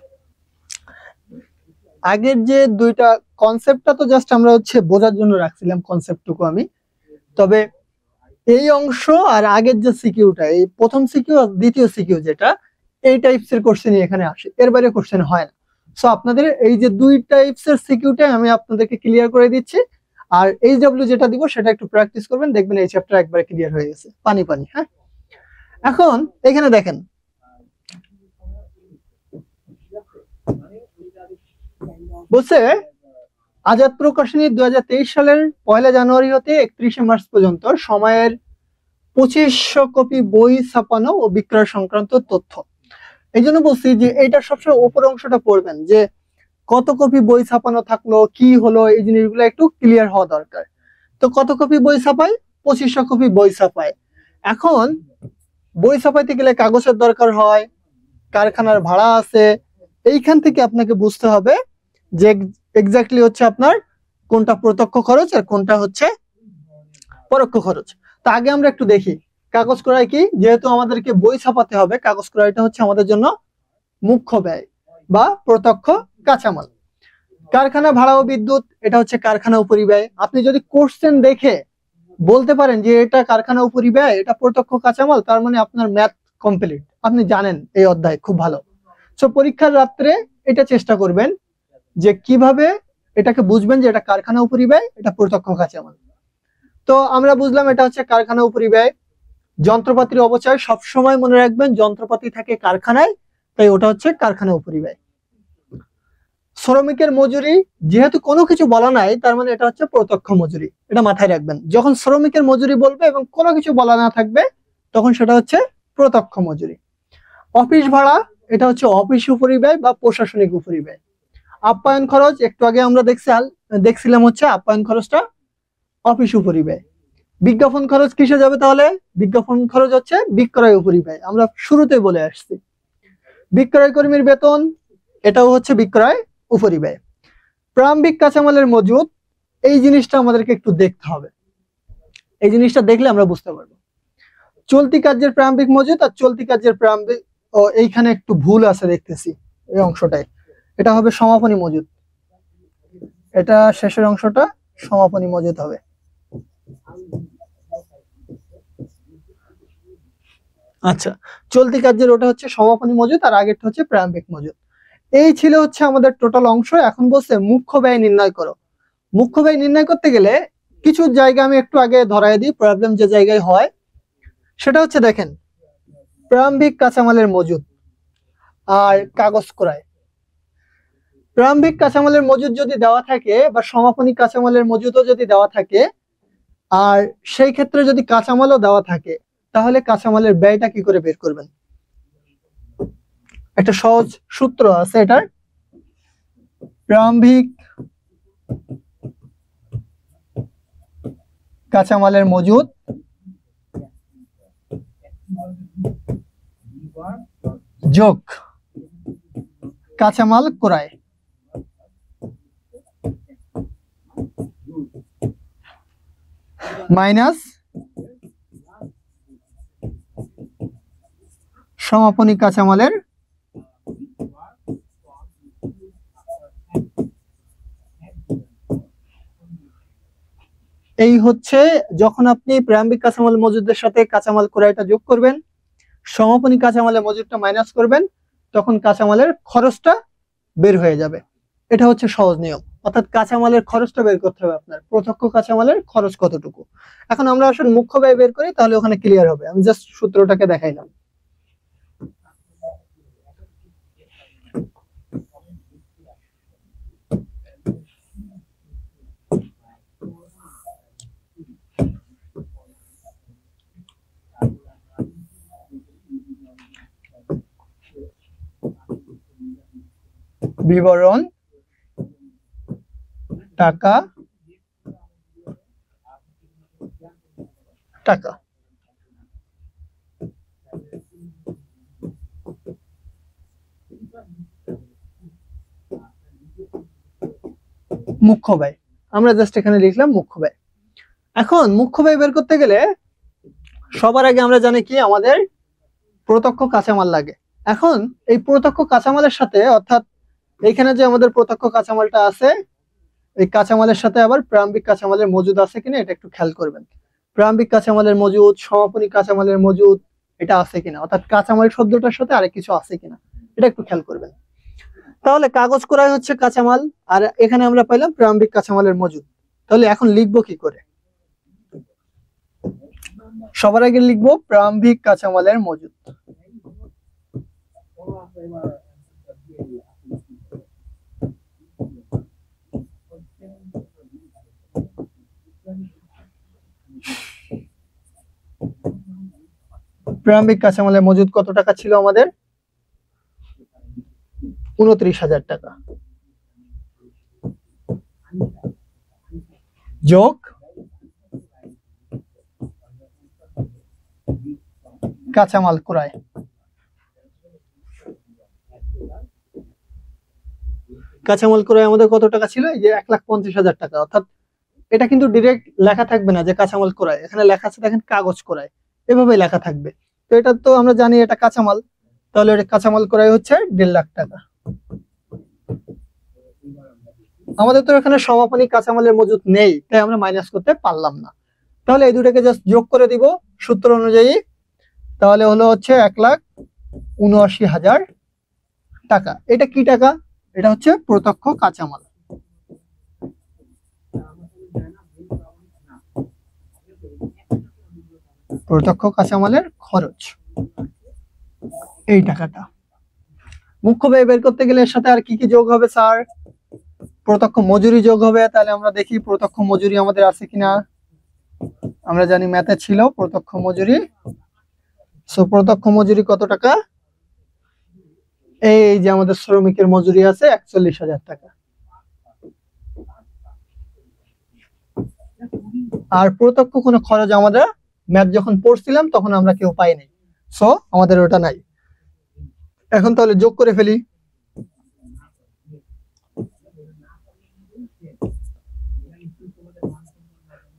আগের যে দুইটা কনসেপ্টটা তো জাস্ট আমরা হচ্ছে বোঝার জন্য রাখছিলাম কনসেপ্টটুকু আমি। তবে এই অংশ আর আগের যে সিকিউটা, এই প্রথম সিকিউ আর দ্বিতীয় সিকিউ যেটা, এই টাইপস এর কোশ্চেনই এখানে আসে, এর বাইরে কোশ্চেন হয় না। সো আপনাদের এই যে দুই টাইপস এর সিকিউটাই আমি আপনাদেরকে ক্লিয়ার করে দিচ্ছি। আর এইচডব্লিউ যেটা দিব সেটা একটু প্র্যাকটিস করবেন, দেখবেন এই চ্যাপ্টার একবারে ক্লিয়ার হয়ে গেছে, পানি পানি। হ্যাঁ, এখন এখানে দেখেন, বলছে আজাদ প্রকাশনী 2023 সালের 1 জানুয়ারি হতে 31 মার্চ পর্যন্ত সময়ের 2500 কপি বই ছাপানো ও বিক্রয় সংক্রান্ত তথ্য। এই জন্য বলছি যে এটা সবসময় উপর অংশটা পড়বেন, যে কত কপি বই ছাপানো থাকলো, কি হলো, এই জিনিসগুলো একটু ক্লিয়ার হওয়া দরকার। তো কত কপি বই ছাপায়? 2500 কপি বই ছাপায়। এখন বই ছাপাইতে গেলে কাগজের দরকার হয়, কারখানার ভাড়া আছে। এইখান থেকে আপনাকে বুঝতে হবে যে এক্স্যাক্টলি হচ্ছে আপনার কোনটা প্রত্যক্ষ খরচ আর কোনটা হচ্ছে পরোক্ষ খরচ। তা আগে আমরা একটু দেখি কাগজ ক্রয় কি। যেহেতু আমাদেরকে বই ছাপাতে হবে, কাগজ ক্রয়টা হচ্ছে আমাদের জন্য মুখ্য ব্যয় বা প্রত্যক্ষ কাঁচামাল। কারখানা ভাড়া ও বিদ্যুৎ, এটা হচ্ছে কারখানা উপরিব্যয়। আপনি যদি কোশ্চেন দেখে বলতে পারেন যে এটা কারখানা উপরিব্যয়, এটা প্রত্যক্ষ কাঁচামাল, তার মানে আপনার ম্যাথ কমপ্লিট, আপনি জানেন এই অধ্যায় খুব ভালো। সো পরীক্ষার রাত্রে এটা চেষ্টা করবেন যে কিভাবে এটাকে বুঝবেন যে এটা কারখানা উপরিব্যয়, এটা প্রত্যক্ষ কাঁচামাল। তো আমরা বুঝলাম এটা হচ্ছে কারখানা উপরিব্যয়। যন্ত্রপাতির অপচয়, সবসময় মনে রাখবেন যন্ত্রপাতি থাকে কারখানায়, তাই ওটা হচ্ছে কারখানা উপরিব্যয়। শ্রমিকের মজুরি, যেহেতু কোনো কিছু বলা নাই তার মানে এটা হচ্ছে প্রত্যক্ষ মজুরি, এটা মাথায় রাখবেন। যখন শ্রমিকের মজুরি বলবে এবং কোনো কিছু বলা না থাকবে তখন সেটা হচ্ছে প্রত্যক্ষ মজুরি। অফিস ভাড়া, এটা হচ্ছে অফিস উপরিব্যয় বা প্রশাসনিক উপরিব্যয়। আপ্যায়ন খরচ, একটু আগে আমরা দেখছিলাম হচ্ছে আপ্যায়ন খরচটা অফিস উপরিব্যয়। বিজ্ঞাপন খরচ কিসে যাবে তাহলে? বিজ্ঞাপন খরচ হচ্ছে বিক্রয় উপরিব্যয়, আমরা শুরুতে বলে আসছি। বিক্রয় কর্মীর বেতন, এটাও হচ্ছে বিক্রয় উপরিব্যয়। প্রারম্ভিক কাঁচামালের মজুদ, এই জিনিসটা আমাদেরকে একটু দেখতে হবে, এই জিনিসটা দেখলে আমরা বুঝতে পারবো। চলতি কার্যের প্রারম্ভিক মজুদ আর চলতি কার্যের প্রারম্ভিক, এইখানে একটু ভুল আছে দেখতেছি এই অংশটাই, এটা হবে সমাপনী মজুদ, এটা শেষের অংশটা সমাপনী মজুদ হবে। আচ্ছা, চলতি কার্যের ওটা হচ্ছে সমাপনী মজুদ আর আগেরটা হচ্ছে প্রারম্ভিক মজুদ। এই ছিল হচ্ছে আমাদের টোটাল অংশ। এখন বলছে মুখ্য ব্যয় নির্ণয় করো। মুখ্য ব্যয় নির্ণয় করতে গেলে কিছু জায়গা আমি একটু আগে ধরাই দিই, প্রবলেম যে জায়গায় হয় সেটা হচ্ছে দেখেন, প্রারম্ভিক কাঁচামালের মজুদ আর কাগজ ক্রয়। প্রারম্ভিক কাঁচামালের মজুদ যদি দেওয়া থাকে বা সমাপনী কাঁচামালের মজুদও যদি দেওয়া থাকে, আর সেই ক্ষেত্রে যদি কাঁচামালও দেওয়া থাকে, তাহলে কাঁচামালের ব্যয়টা কি করে বের করবেন? একটা সহজ সূত্র আছে এটার। প্রারম্ভিক কাঁচামালের মজুদ যোগ কাঁচামাল ক্রয় মাইনাস সমাপনী কাঁচামালের এই হচ্ছে যখন আপনি প্রারম্ভিক কাঁচামাল মজুদের সাথে কাঁচামাল ক্রয়টা যোগ করবেন, সমাপনী কাঁচামালের মজুদটা মাইনাস করবেন, তখন কাঁচামালের খরচটা বের হয়ে যাবে। এটা হচ্ছে সহজ নিয়ম। অর্থাৎ কাঁচামালের খরচটা বের করতে হবে আপনার, প্রত্যক্ষ কাঁচামালের খরচ কতটুকু। এখন আমরা আসলে মুখ্য ব্যয় বের করি, তাহলে ওখানে ক্লিয়ার হবে। আমি জাস্ট সূত্রটাকে দেখাইলাম। বিবরণ টাকা টাকা মুখ্য ব্যয়, আমরা জাস্ট এখানে লিখলাম মুখ্য ব্যয়। এখন মুখ্য ব্যয় বের করতে গেলে সবার আগে আমরা জানি কি আমাদের প্রত্যক্ষ কাঁচামাল লাগে। এখন এই প্রত্যক্ষ কাঁচামালের সাথে অর্থাৎ এখানে যে আমাদের প্রত্যক্ষ কাঁচামালটা আছে এই কাঁচামালের সাথে আবার প্রারম্ভিক কাঁচামালের মজুদ আছে কিনা এটা একটু খেয়াল করবেন। প্রারম্ভিক কাঁচামালের মজুদ, সমাপনী কাঁচামালের মজুদ এটা আছে কিনা, অর্থাৎ কাঁচামাল শব্দটার সাথে আরেক কিছু আছে কিনা এটা একটু খেয়াল করবেন। তাহলে কাগজ কড়াই হচ্ছে কাঁচামাল, আর এখানে আমরা পাইলাম প্রারম্ভিক কাঁচামালের মজুদ। তাহলে এখন লিখবো কি করে? সবার আগে লিখবো প্রারম্ভিক কাঁচামালের মজুদ। প্রারম্ভিক কাঁচামালের মজুদ কত টাকা ছিল আমাদের? 29,000 টাকা যোগ কাঁচামাল ক্রয়। কাঁচামাল ক্রয় আমাদের কত টাকা ছিল? এই যে 1,50,000 টাকা। অর্থাৎ এটা কিন্তু ডিরেক্ট লেখা থাকবে না যে কাঁচামাল ক্রয়, এখানে লেখা আছে দেখেন কাগজ ক্রয়, এভাবে লেখা থাকবে। তো এটা তো আমরা জানি এটা কাঁচামাল, তাহলে এটা কাঁচামাল ক্রয় হচ্ছে 1.5 লাখ টাকা। আমাদের তো এখানে সমাপনী কাঁচামালের মজুদ নেই, তাই আমরা মাইনাস করতে পারলাম না। তাহলে এই দুটাকে জাস্ট যোগ করে দিব সূত্র অনুযায়ী। তাহলে হলো হচ্ছে 1,79,000 টাকা। এটা কি টাকা? এটা হচ্ছে প্রত্যক্ষ কাঁচামাল। প্রত্যক্ষ কাঁচামালের খরচ এই টাকাটা। মুখ্য ব্যয় বের করতে গেলে এর সাথে আর কি কি যোগ হবে স্যার? প্রত্যক্ষ মজুরি যোগ হবে। তাহলে আমরা দেখি প্রত্যক্ষ মজুরি আমাদের আছে কিনা। আমরা জানি ম্যাথে ছিল প্রত্যক্ষ মজুরি। সো প্রত্যক্ষ মজুরি কত টাকা? এই যে আমাদের শ্রমিকের মজুরি আছে 41,000 টাকা। আর প্রত্যক্ষ কোনো খরচ আমরা ম্যাথ যখন পড়ছিলাম তখন আমরা কেউ পাইনি, সো আমাদের ওটা নাই। এখন তাহলে যোগ করে ফেলি।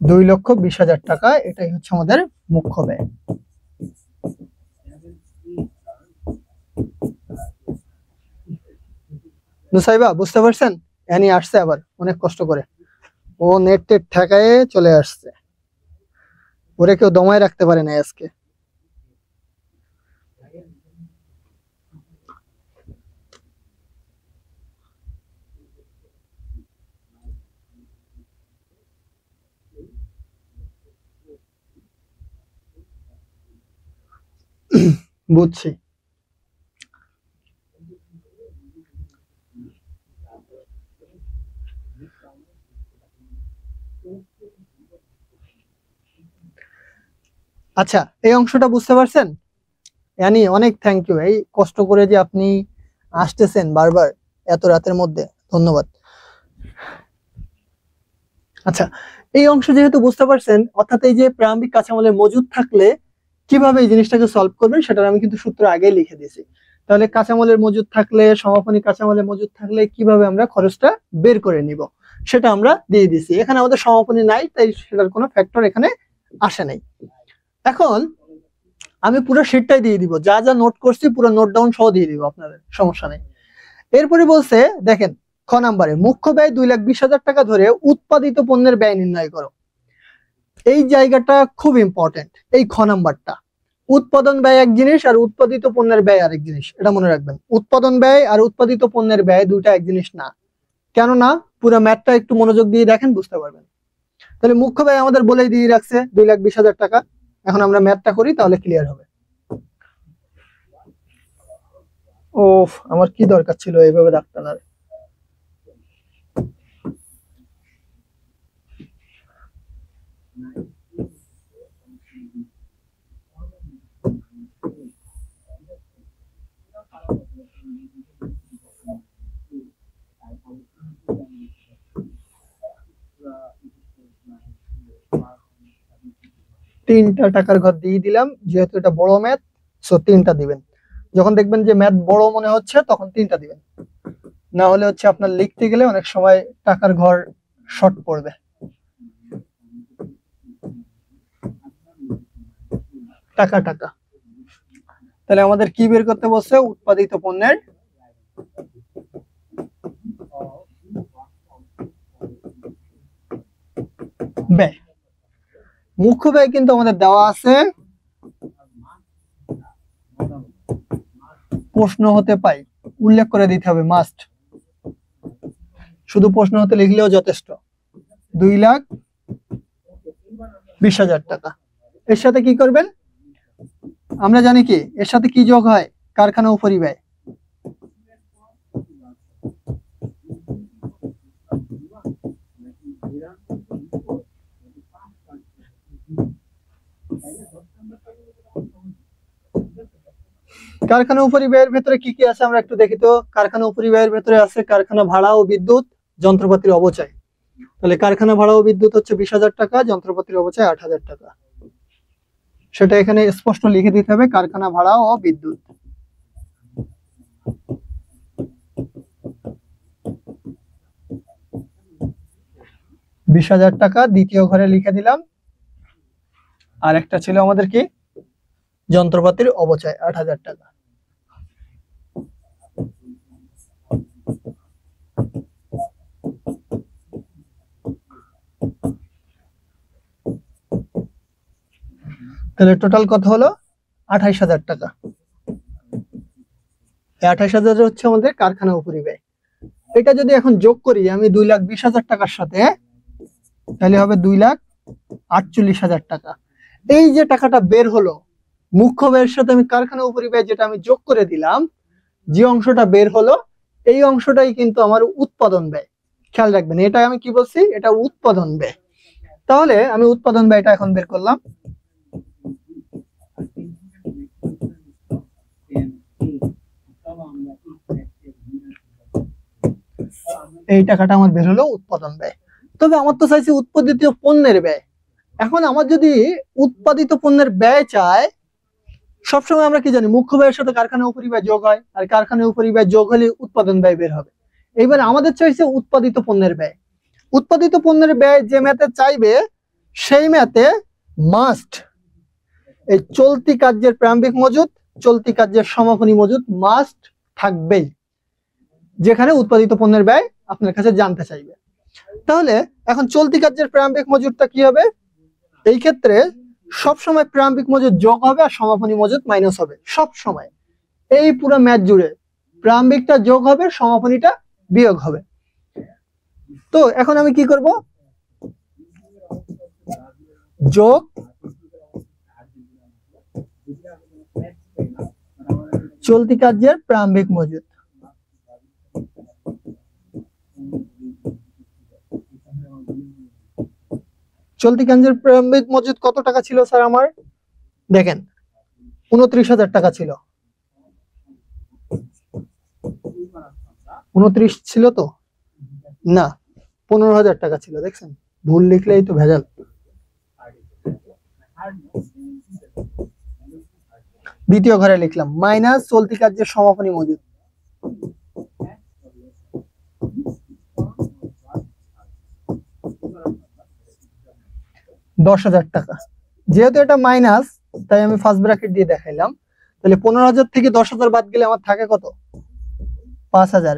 2,20,000 টাকা, এটাই হচ্ছে আমাদের মুখ্য ব্যয়। নুসাইবা বুঝতে পারছেন? এনি আসছে আবার অনেক কষ্ট করে, ও নেট টেট ঠেকায়ে চলে আসছে, ওরে কেউ দমায় রাখতে পারে না আজকে। বুঝছি। আচ্ছা, এই অংশটা বুঝতে পারছেন? ইয়ানি অনেক থ্যাংক ইউ, এই কষ্ট করে যে আপনি আসতেছেন বারবার এত রাতের মধ্যে, ধন্যবাদ। আচ্ছা, এই অংশ যেহেতু বুঝতে পারছেন, অর্থাৎ এই যে প্রারম্ভিক কাঁচামালের মজুদ থাকলে কিভাবে এই জিনিসটাকে সলভ করবেন সেটার আমি কিন্তু সূত্র আগেই লিখে দিয়েছি। তাহলে কাঁচামালের মজুদ থাকলে, সমাপনী কাঁচামালের মজুদ থাকলে কিভাবে আমরা খরচটা বের করে নিব সেটা আমরা দিয়ে দিয়েছি। এখানে আমাদের সমাপনী নাই, তাই সেটার কোনো ফ্যাক্টর এখানে আসে নাই। এখন আমি পুরো শিটটাই দিয়ে দিব, যা যা নোট করছি পুরো নোট ডাউন সহ দিয়ে দিব, আপনাদের সমস্যা নেই। এরপরে বলছে দেখেন খ নাম্বারে মুখ্য ব্যয় 2,20,000 টাকা ধরে উৎপাদিত পণ্যের ব্যয় নির্ণয় করো। এই জায়গাটা খুব ইম্পর্টেন্ট, এই খ নাম্বারটা। উৎপাদন ব্যয় এক জিনিস আর উৎপাদিত পণ্যের ব্যয় আরেক জিনিস, এটা মনে রাখবেন। উৎপাদন ব্যয় আর উৎপাদিত পণ্যের ব্যয় দুইটা এক জিনিস না। কেন না? পুরো ম্যাথটা একটু মনোযোগ দিয়ে দেখেন, বুঝতে পারবেন। তাহলে মুখ্য ব্যয় আমাদের বলেই দিয়ে রাখছে 2,20,000 টাকা। এখন আমরা ম্যাথটা করি, তাহলে ক্লিয়ার হবে। ওফ, আমার কি দরকার ছিল এইভাবে ডাক্তার। তিনটা টাকার ঘর দিয়ে দিলাম, যেহেতু এটা বড় ম্যাথ, সো 3টা দিবেন। যখন দেখবেন যে ম্যাথ বড় মনে হচ্ছে তখন 3টা দিবেন, না হলে হচ্ছে আপনার লিখতে গেলে অনেক সময় টাকার ঘর শর্ট পড়বে। টাকা টাকা। তাহলে আমাদের কি বের করতে বলছে? উৎপাদিত পণ্যের ব্যয়। মুখ্য ব্যয় কিন্তু আমাদের দেওয়া আছে, প্রশ্ন হতে পাই উল্লেখ করে দিতে হবে, মাস্ট। শুধু প্রশ্ন হতে লিখলেও যথেষ্ট। 2,20,000 টাকা। এর সাথে কি করবেন? আমরা জানি কি এর সাথে কি যোগ হয়? কারখানা উপরিব্যয়। কারখানা উপরিব্যয়ের ভেতরে কি কি আছে আমরা একটু দেখি তো। কারখানা উপরিব্যয়ের ভেতরে আছে কারখানা ভাড়া ও বিদ্যুৎ, যন্ত্রপাতির অবচয়। তাহলে কারখানা ভাড়া ও বিদ্যুৎ হচ্ছে 20,000 টাকা, যন্ত্রপাতির অবচয় 8,000 টাকা। সেটা এখানে স্পষ্ট লিখে দিতে হবে, কারখানা ভাড়া ও বিদ্যুৎ। $20,000 টাকা দ্বিতীয় ঘরে লিখে দিলাম। আর একটা ছিল আমাদের কি? যন্ত্রপাতির অবচয় 8,000 টাকা। তাহলে টোটাল কত হলো? 28,000 টাকা। 28,000 হচ্ছে আমাদের কারখানা উপরিব্যয়। এটা যদি এখন যোগ করি আমি 2,20,000 টাকার সাথে, তাহলে হবে 2,48,000 টাকা। এই যে টাকাটা বের হলো মুখ্য ব্যয়ের সাথে আমি কারখানা উপরিব্যয় যেটা আমি যোগ করে দিলাম, যে অংশটা বের হলো এই অংশটাই কিন্তু আমার উৎপাদন ব্যয়। খেয়াল রাখবেন, এটা আমি কি বলছি? এটা উৎপাদন ব্যয়। তাহলে আমি উৎপাদন ব্যয়টা এখন বের করলাম। এই টাকাটা আমার বের হলো উৎপাদন ব্যয়। তবে আমার তো চাইছি উৎপাদিত পণ্যের ব্যয়। এখন আমার যদি উৎপাদিত পণ্যের ব্যয় চায়, সবসময় আমরা কি জানি মুখ্য ব্যয়ের সাথে কারখানা উপরিব্যয় যোগ হয়, আর কারখানা উপরিব্যয় যোগ হলে উৎপাদন ব্যয় বের হবে। এইবার আমাদের চাইছে উৎপাদিত পণ্যের ব্যয়। উৎপাদিত পণ্যের ব্যয় যে ম্যাথে চাইবে সেই ম্যাথে মাস্ট এই চলতি কার্যের প্রারম্ভিক মজুদ, চলতি কার্যের সমাপনী মজুদ মাস্ট থাকবেই, যেখানে উৎপাদিত পণ্যের ব্যয় আপনার কাছে জানতে চাইবে। তাহলে এখন চলতি কার্যের প্রারম্ভিক মজুদটা কি হবে? এই ক্ষেত্রে সবসময় প্রারম্ভিক মজুদ যোগ হবে আর সমাপনী মজুদ মাইনাস হবে সব সময়। এই পুরো ম্যাথ জুড়ে প্রারম্ভিকটা যোগ হবে, সমাপনীটা বিয়োগ হবে। তো এখন আমি কি করব? যোগ চলতি কার্যের প্রারম্ভিক মজুদ। চলতি কার্যের প্রারম্ভিক মজুদ কত টাকা ছিল স্যার আমার? দেখেন 29,000 টাকা ছিল। 29 ছিল তো না, 15,000 টাকা ছিল। দেখছেন, ভুল লিখলেই তো ভেজাল। দ্বিতীয় ঘরে লিখলাম মাইনাস চলতি কার্যের সমাপনী মজুদ। 10,000 টাকা। যেহেতু এটা মাইনাস তাই আমি ফার্স্ট ব্র্যাকেট দিয়ে দেখাইলাম। তাহলে 15,000 থেকে 10,000 বাদ গেলে আমার থাকে কত? 5,000।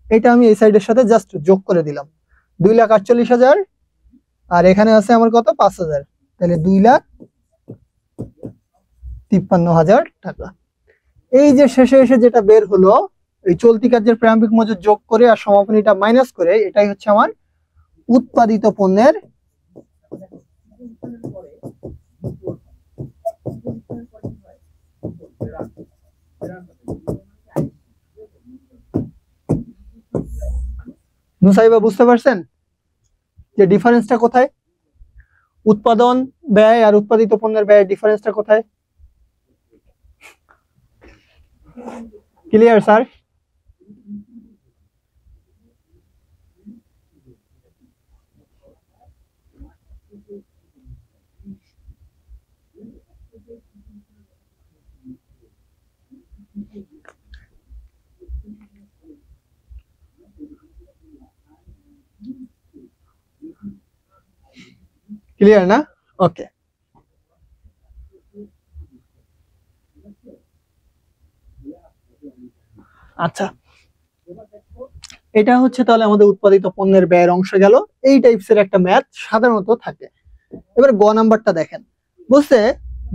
এটা আমি এই সাইডের সাথে জাস্ট যোগ করে দিলাম, 2,48,000। আর এখানে আছে আমার কত? 5,000। তাহলে 2,53,000 টাকা। এই যে শেষে এসে যেটা বের হলো এই চলতি কার্যের প্রারম্ভিক মজুদ যোগ করে আর সমাপনীটা মাইনাস করে, এটাই হচ্ছে আমার উৎপাদিত পণ্যের নুসাইবা। বুঝতে পারছেন যে ডিফারেন্সটা কোথায়? উৎপাদন ব্যয় আর উৎপাদিত পণ্যের ব্যয়ের ডিফারেন্সটা কোথায়? Clear sir? ক্লিয়ার না? ওকে। আচ্ছা, এটা হচ্ছে তাহলে আমাদের উৎপাদিত পণ্যের ব্যয়ের অংশ গেল। এই টাইপসের একটা ম্যাথ সাধারণত থাকে। এবার গ নাম্বারটা দেখেন, বলছে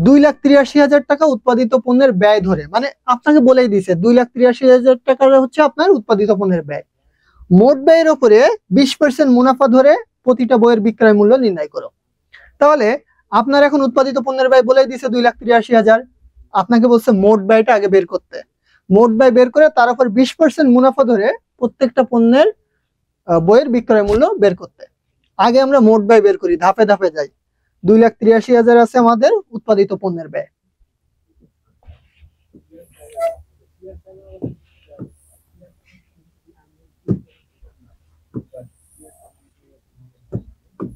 2,83,000 টাকা উৎপাদিত পণ্যের ব্যয় ধরে, মানে আপনাকে বলেই দিছে 2,83,000 টাকা হচ্ছে আপনার উৎপাদিত পণ্যের ব্যয়। মোট ব্যয়ের উপরে 20% মুনাফা ধরে প্রতিটা বইয়ের বিক্রয় মূল্য নির্ণয় করো। তাহলে আপনার এখন উৎপাদিত পণ্যের ব্যয় বলেই দিছে 2,83,000, আপনাকে বলছে মোট ব্যয়টা আগে বের করতে। মোট ব্যয় বের করে তার উপর 20% মুনাফা ধরে প্রত্যেকটা পণ্যের বইয়ের বিক্রয় মূল্য বের করতে। আগে আমরা মোট ব্যয় বের করি, ধাপে ধাপে যাই। 2,83,000 আছে আমাদের উৎপাদিত পণ্যের ব্যয়।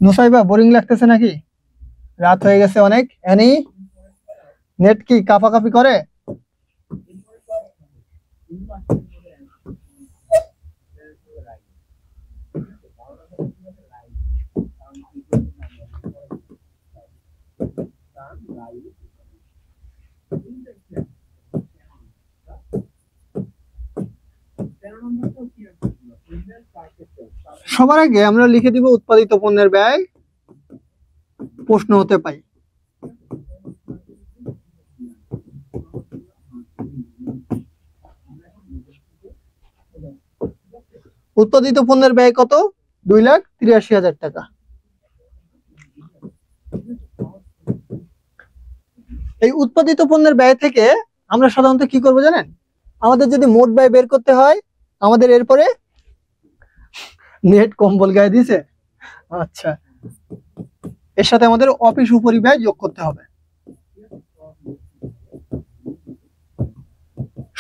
নুসাইবা, বোরিং লাগতেছে নাকি? রাত হয়ে গেছে অনেক। এনি নেট কি কাঁপাকাঁপি করে? সবার আগে আমরা লিখে দিব উৎপাদিত পণ্যের ব্যয়, প্রশ্ন হতে পাই। উৎপাদিত পণ্যের ব্যয় কত? 2,83,000 টাকা। এই উৎপাদিত পণ্যের ব্যয় থেকে আমরা সাধারণত কি করব জানেন? আমাদের যদি মোট ব্যয় বের করতে হয়, আমাদের এরপরে নেট কম্বল গায়ে দিছে, আচ্ছা, এর সাথে আমাদের অফিস উপরিব্যয় যোগ করতে হবে।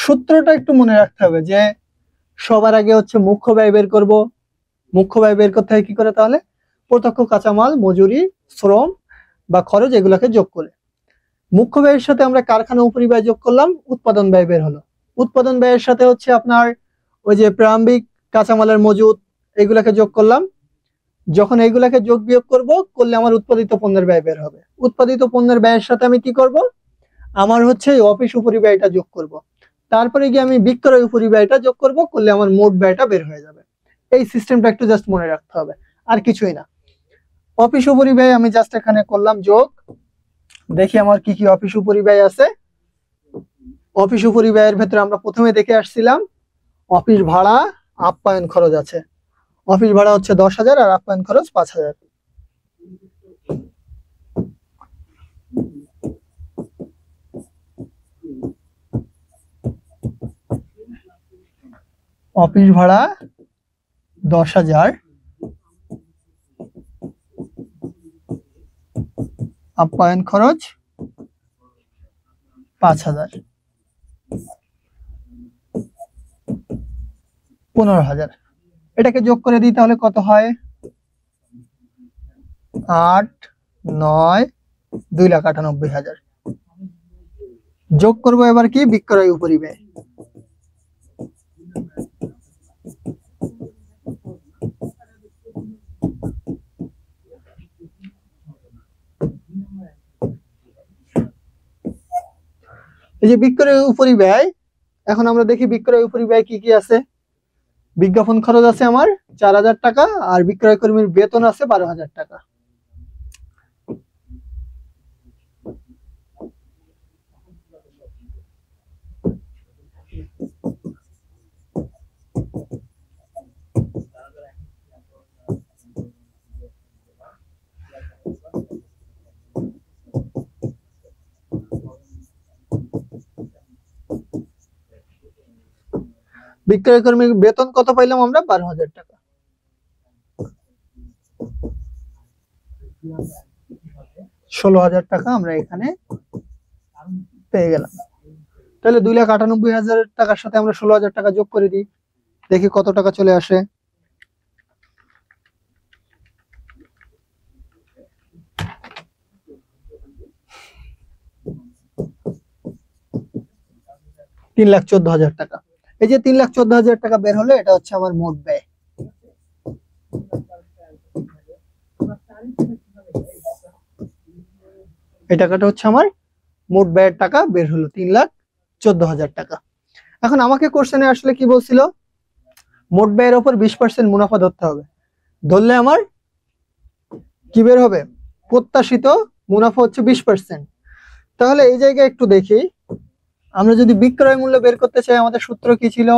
সূত্রটা একটু মনে রাখতে হবে যে সবার আগে হচ্ছে মুখ্য ব্যয় বের করব। মুখ্য ব্যয় বের করতে হয় কি করে? তাহলে প্রত্যক্ষ কাঁচামাল, মজুরি, শ্রম বা খরচ এগুলোকে যোগ করে। মুখ্য ব্যয়ের সাথে আমরা কারখানা উপরিব্যয় যোগ করলাম, উৎপাদন ব্যয় বের হলো। উৎপাদন ব্যয়ের সাথে হচ্ছে আপনার ওই যে প্রারম্ভিক কাঁচামালের মজুদ, এগুলাকে যোগ করলাম। যখন এইগুলাকে যোগ বিয়োগ করলে আমার উৎপাদিত পণ্যের ব্যয় বের হবে। উৎপাদিত পণ্যের ব্যয়ের সাথে আমি কি করব? আমার হচ্ছে অফিস উপরিব্যয়টা যোগ করব। তারপরে গিয়ে আমি বিক্রয় উপরিব্যয়টা যোগ করলে আমার মোট ব্যয়টা বের হয়ে যাবে। এই সিস্টেমটা একটু জাস্ট মনে রাখতে হবে, আর কিছুই না। অফিস উপরিব্যয় আমি জাস্ট এখানে করলাম যোগ। দেখি আমার কি কি অফিস উপরিব্যয় আছে। অফিস উপরিব্যয়ের ভেতরে আমরা প্রথমে দেখে আসছিলাম অফিস ভাড়া, আপ্যায়ন খরচ আছে। অফিস ভাড়া হচ্ছে 10,000 আর আপ্যায়ন খরচ 5,000। অফিস ভাড়া 10,000, আপ্যায়ন খরচ 5,000, 15,000। এটাকে যোগ করে দিই তাহলে কত হয়? 8, 9, 2,98,000। যোগ করবো এবার কি? বিক্রয় উপরিব্যয়। এই যে বিক্রয় উপরিব্যয়, এখন আমরা দেখি বিক্রয় উপরিব্যয় কি কি আছে। বিজ্ঞাপন খরচ আছে আমার 4,000 টাকা, আর বিক্রয় কর্মীর বেতন আছে 12,000 টাকা। বিক্রয় কর্মীর বেতন কত পাইলাম আমরা? 12,000 টাকা। ষোলো টাকা আমরা এখানে পেয়ে গেলাম। তাহলে 2,98,000 টাকার সাথে আমরা 16,000 টাকা যোগ করে দিই, দেখি কত টাকা চলে আসে। $3,14,000 টাকা। এই যে 3,14,000 টাকা বের হলো, এটা হচ্ছে আমার মোট ব্যয়। এই টাকাটা হচ্ছে আমার মোট ব্যয়ের টাকা বের হলো, 3,14,000 টাকা। এখন আমাকে কোশ্চেনে আসলে কি বলছিল, মোট ব্যয়ের উপর 20% মুনাফা ধরতে হবে। ধরলে আমার কি বের হবে, প্রত্যাশিত মুনাফা হচ্ছে 20%। তাহলে এই জায়গায় একটু দেখি, আমরা যদি বিক্রয় মূল্য বের করতে চাই, আমাদের সূত্র কি ছিল,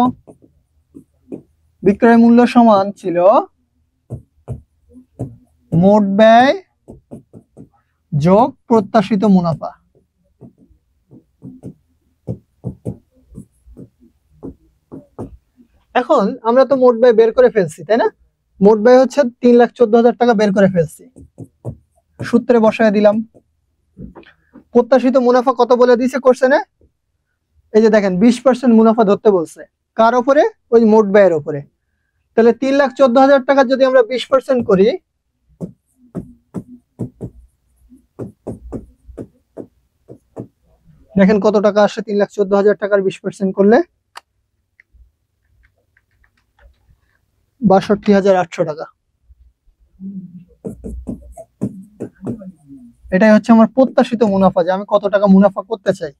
বিক্রয় মূল্য সমান ছিল মোট ব্যয় যোগ প্রত্যাশিত মুনাফা। এখন আমরা তো মোট ব্যয় বের করে ফেলছি, তাই না? মোট ব্যয় হচ্ছে 3,14,000 টাকা বের করে ফেলছি, সূত্রে বসায় দিলাম। প্রত্যাশিত মুনাফা কত বলে দিয়েছে কোশ্চেনে, এই যে দেখেন 20% মুনাফা ধরতে বলছে, কার উপরে, ওই মোট ব্যয়ের উপরে। তাহলে 3,14,000 টাকা যদি আমরা 20% করি, দেখেন কত টাকা আসে 3,14,000 টাকার 20% করলে, 62,800 টাকা। এটাই হচ্ছে আমার প্রত্যাশিত মুনাফা, যে আমি কত টাকা মুনাফা করতে চাই।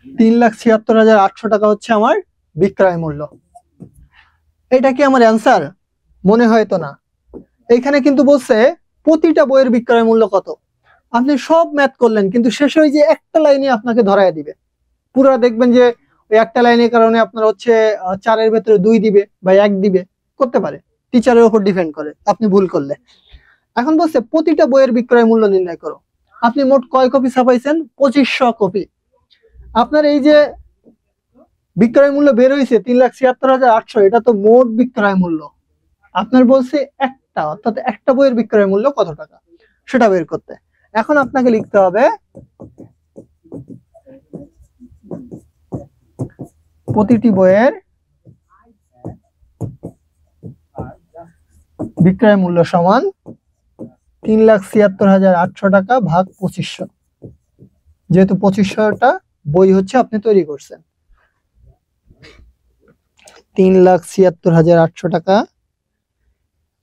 $3,76,800 টাকা হচ্ছে আমার বিক্রয় মূল্য। এটা কি আমার অ্যান্সার? মনে হয় তো না। এইখানে কিন্তু বলছে প্রতিটা বইয়ের বিক্রয় মূল্য কত। আপনি সব ম্যাথ করলেন, কিন্তু শেষে ওই যে একটা লাইনে আপনাকে ধরায় দিবে, পুরো দেখবেন যে ওই একটা লাইনের কারণে আপনার হচ্ছে 4-এর ভেতরে 2 দিবে বা 1 দিবে, করতে পারে, টিচারের উপর ডিপেন্ড করে আপনি ভুল করলে। এখন বলছে প্রতিটা বইয়ের বিক্রয় মূল্য নির্ণয় করো। আপনি মোট কয় কপি ছাপাইছেন? 2500 কপি। আপনার এই যে বিক্রয় মূল্য বের হয়েছে 3,76,800, এটা তো মোট বিক্রয় মূল্য। আপনার বলছে একটা, অর্থাৎ একটা বইয়ের বিক্রয় মূল্য কত টাকা, সেটা বের করতে। এখন আপনাকে লিখতে হবে প্রতিটি বইয়ের বিক্রয় মূল্য সমান 3,76,800 টাকা ভাগ 2500, যেহেতু 2500টা বই হচ্ছে আপনি তৈরি করছেন। 3,76,800 টাকা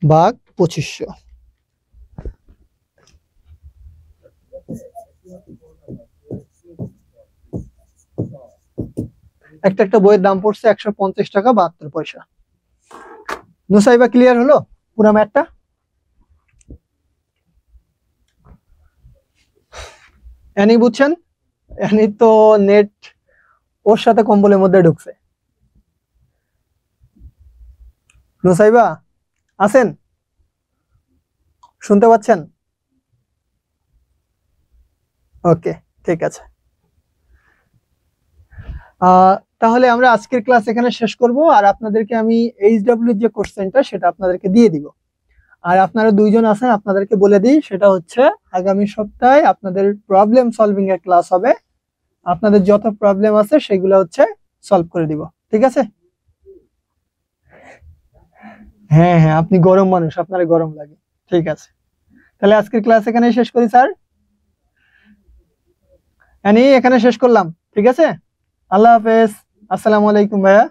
ভাগ 2500। একটা বইয়ের দাম পড়ছে 150 টাকা 72 পয়সা। নুসাইবা ক্লিয়ার হলো পুরো ম্যাথটা? এনি বুঝছেন? এনি তো নেট ওর সাথে কম্বলের মধ্যে ঢুকছে। নুসাইবা আছেন? শুনতে পাচ্ছেন? ওকে, ঠিক আছে। তাহলে আমরা আজকের ক্লাস এখানে শেষ করব, আর আপনাদেরকে আমি এইচডব্লিউ যে কোশ্চেনটা সেটা আপনাদেরকে দিয়ে দিব। আর আপনারা দুইজন আছেন, আপনাদেরকে বলে দিই, সেটা হচ্ছে আগামী সপ্তাহে আপনাদের প্রবলেম সলভিং এর ক্লাস হবে। আপনাদের যত প্রবলেম আছে সেগুলো হচ্ছে সলভ করে দিব, ঠিক আছে? হ্যাঁ হ্যাঁ, আপনি গরম মানুষ, আপনার গরম লাগে, ঠিক আছে। তাহলে আজকের ক্লাস এখানে শেষ করি স্যার। এখানে শেষ করলাম, ঠিক আছে? আল্লাহ হাফেজ, আসসালামু আলাইকুম ভাইয়া।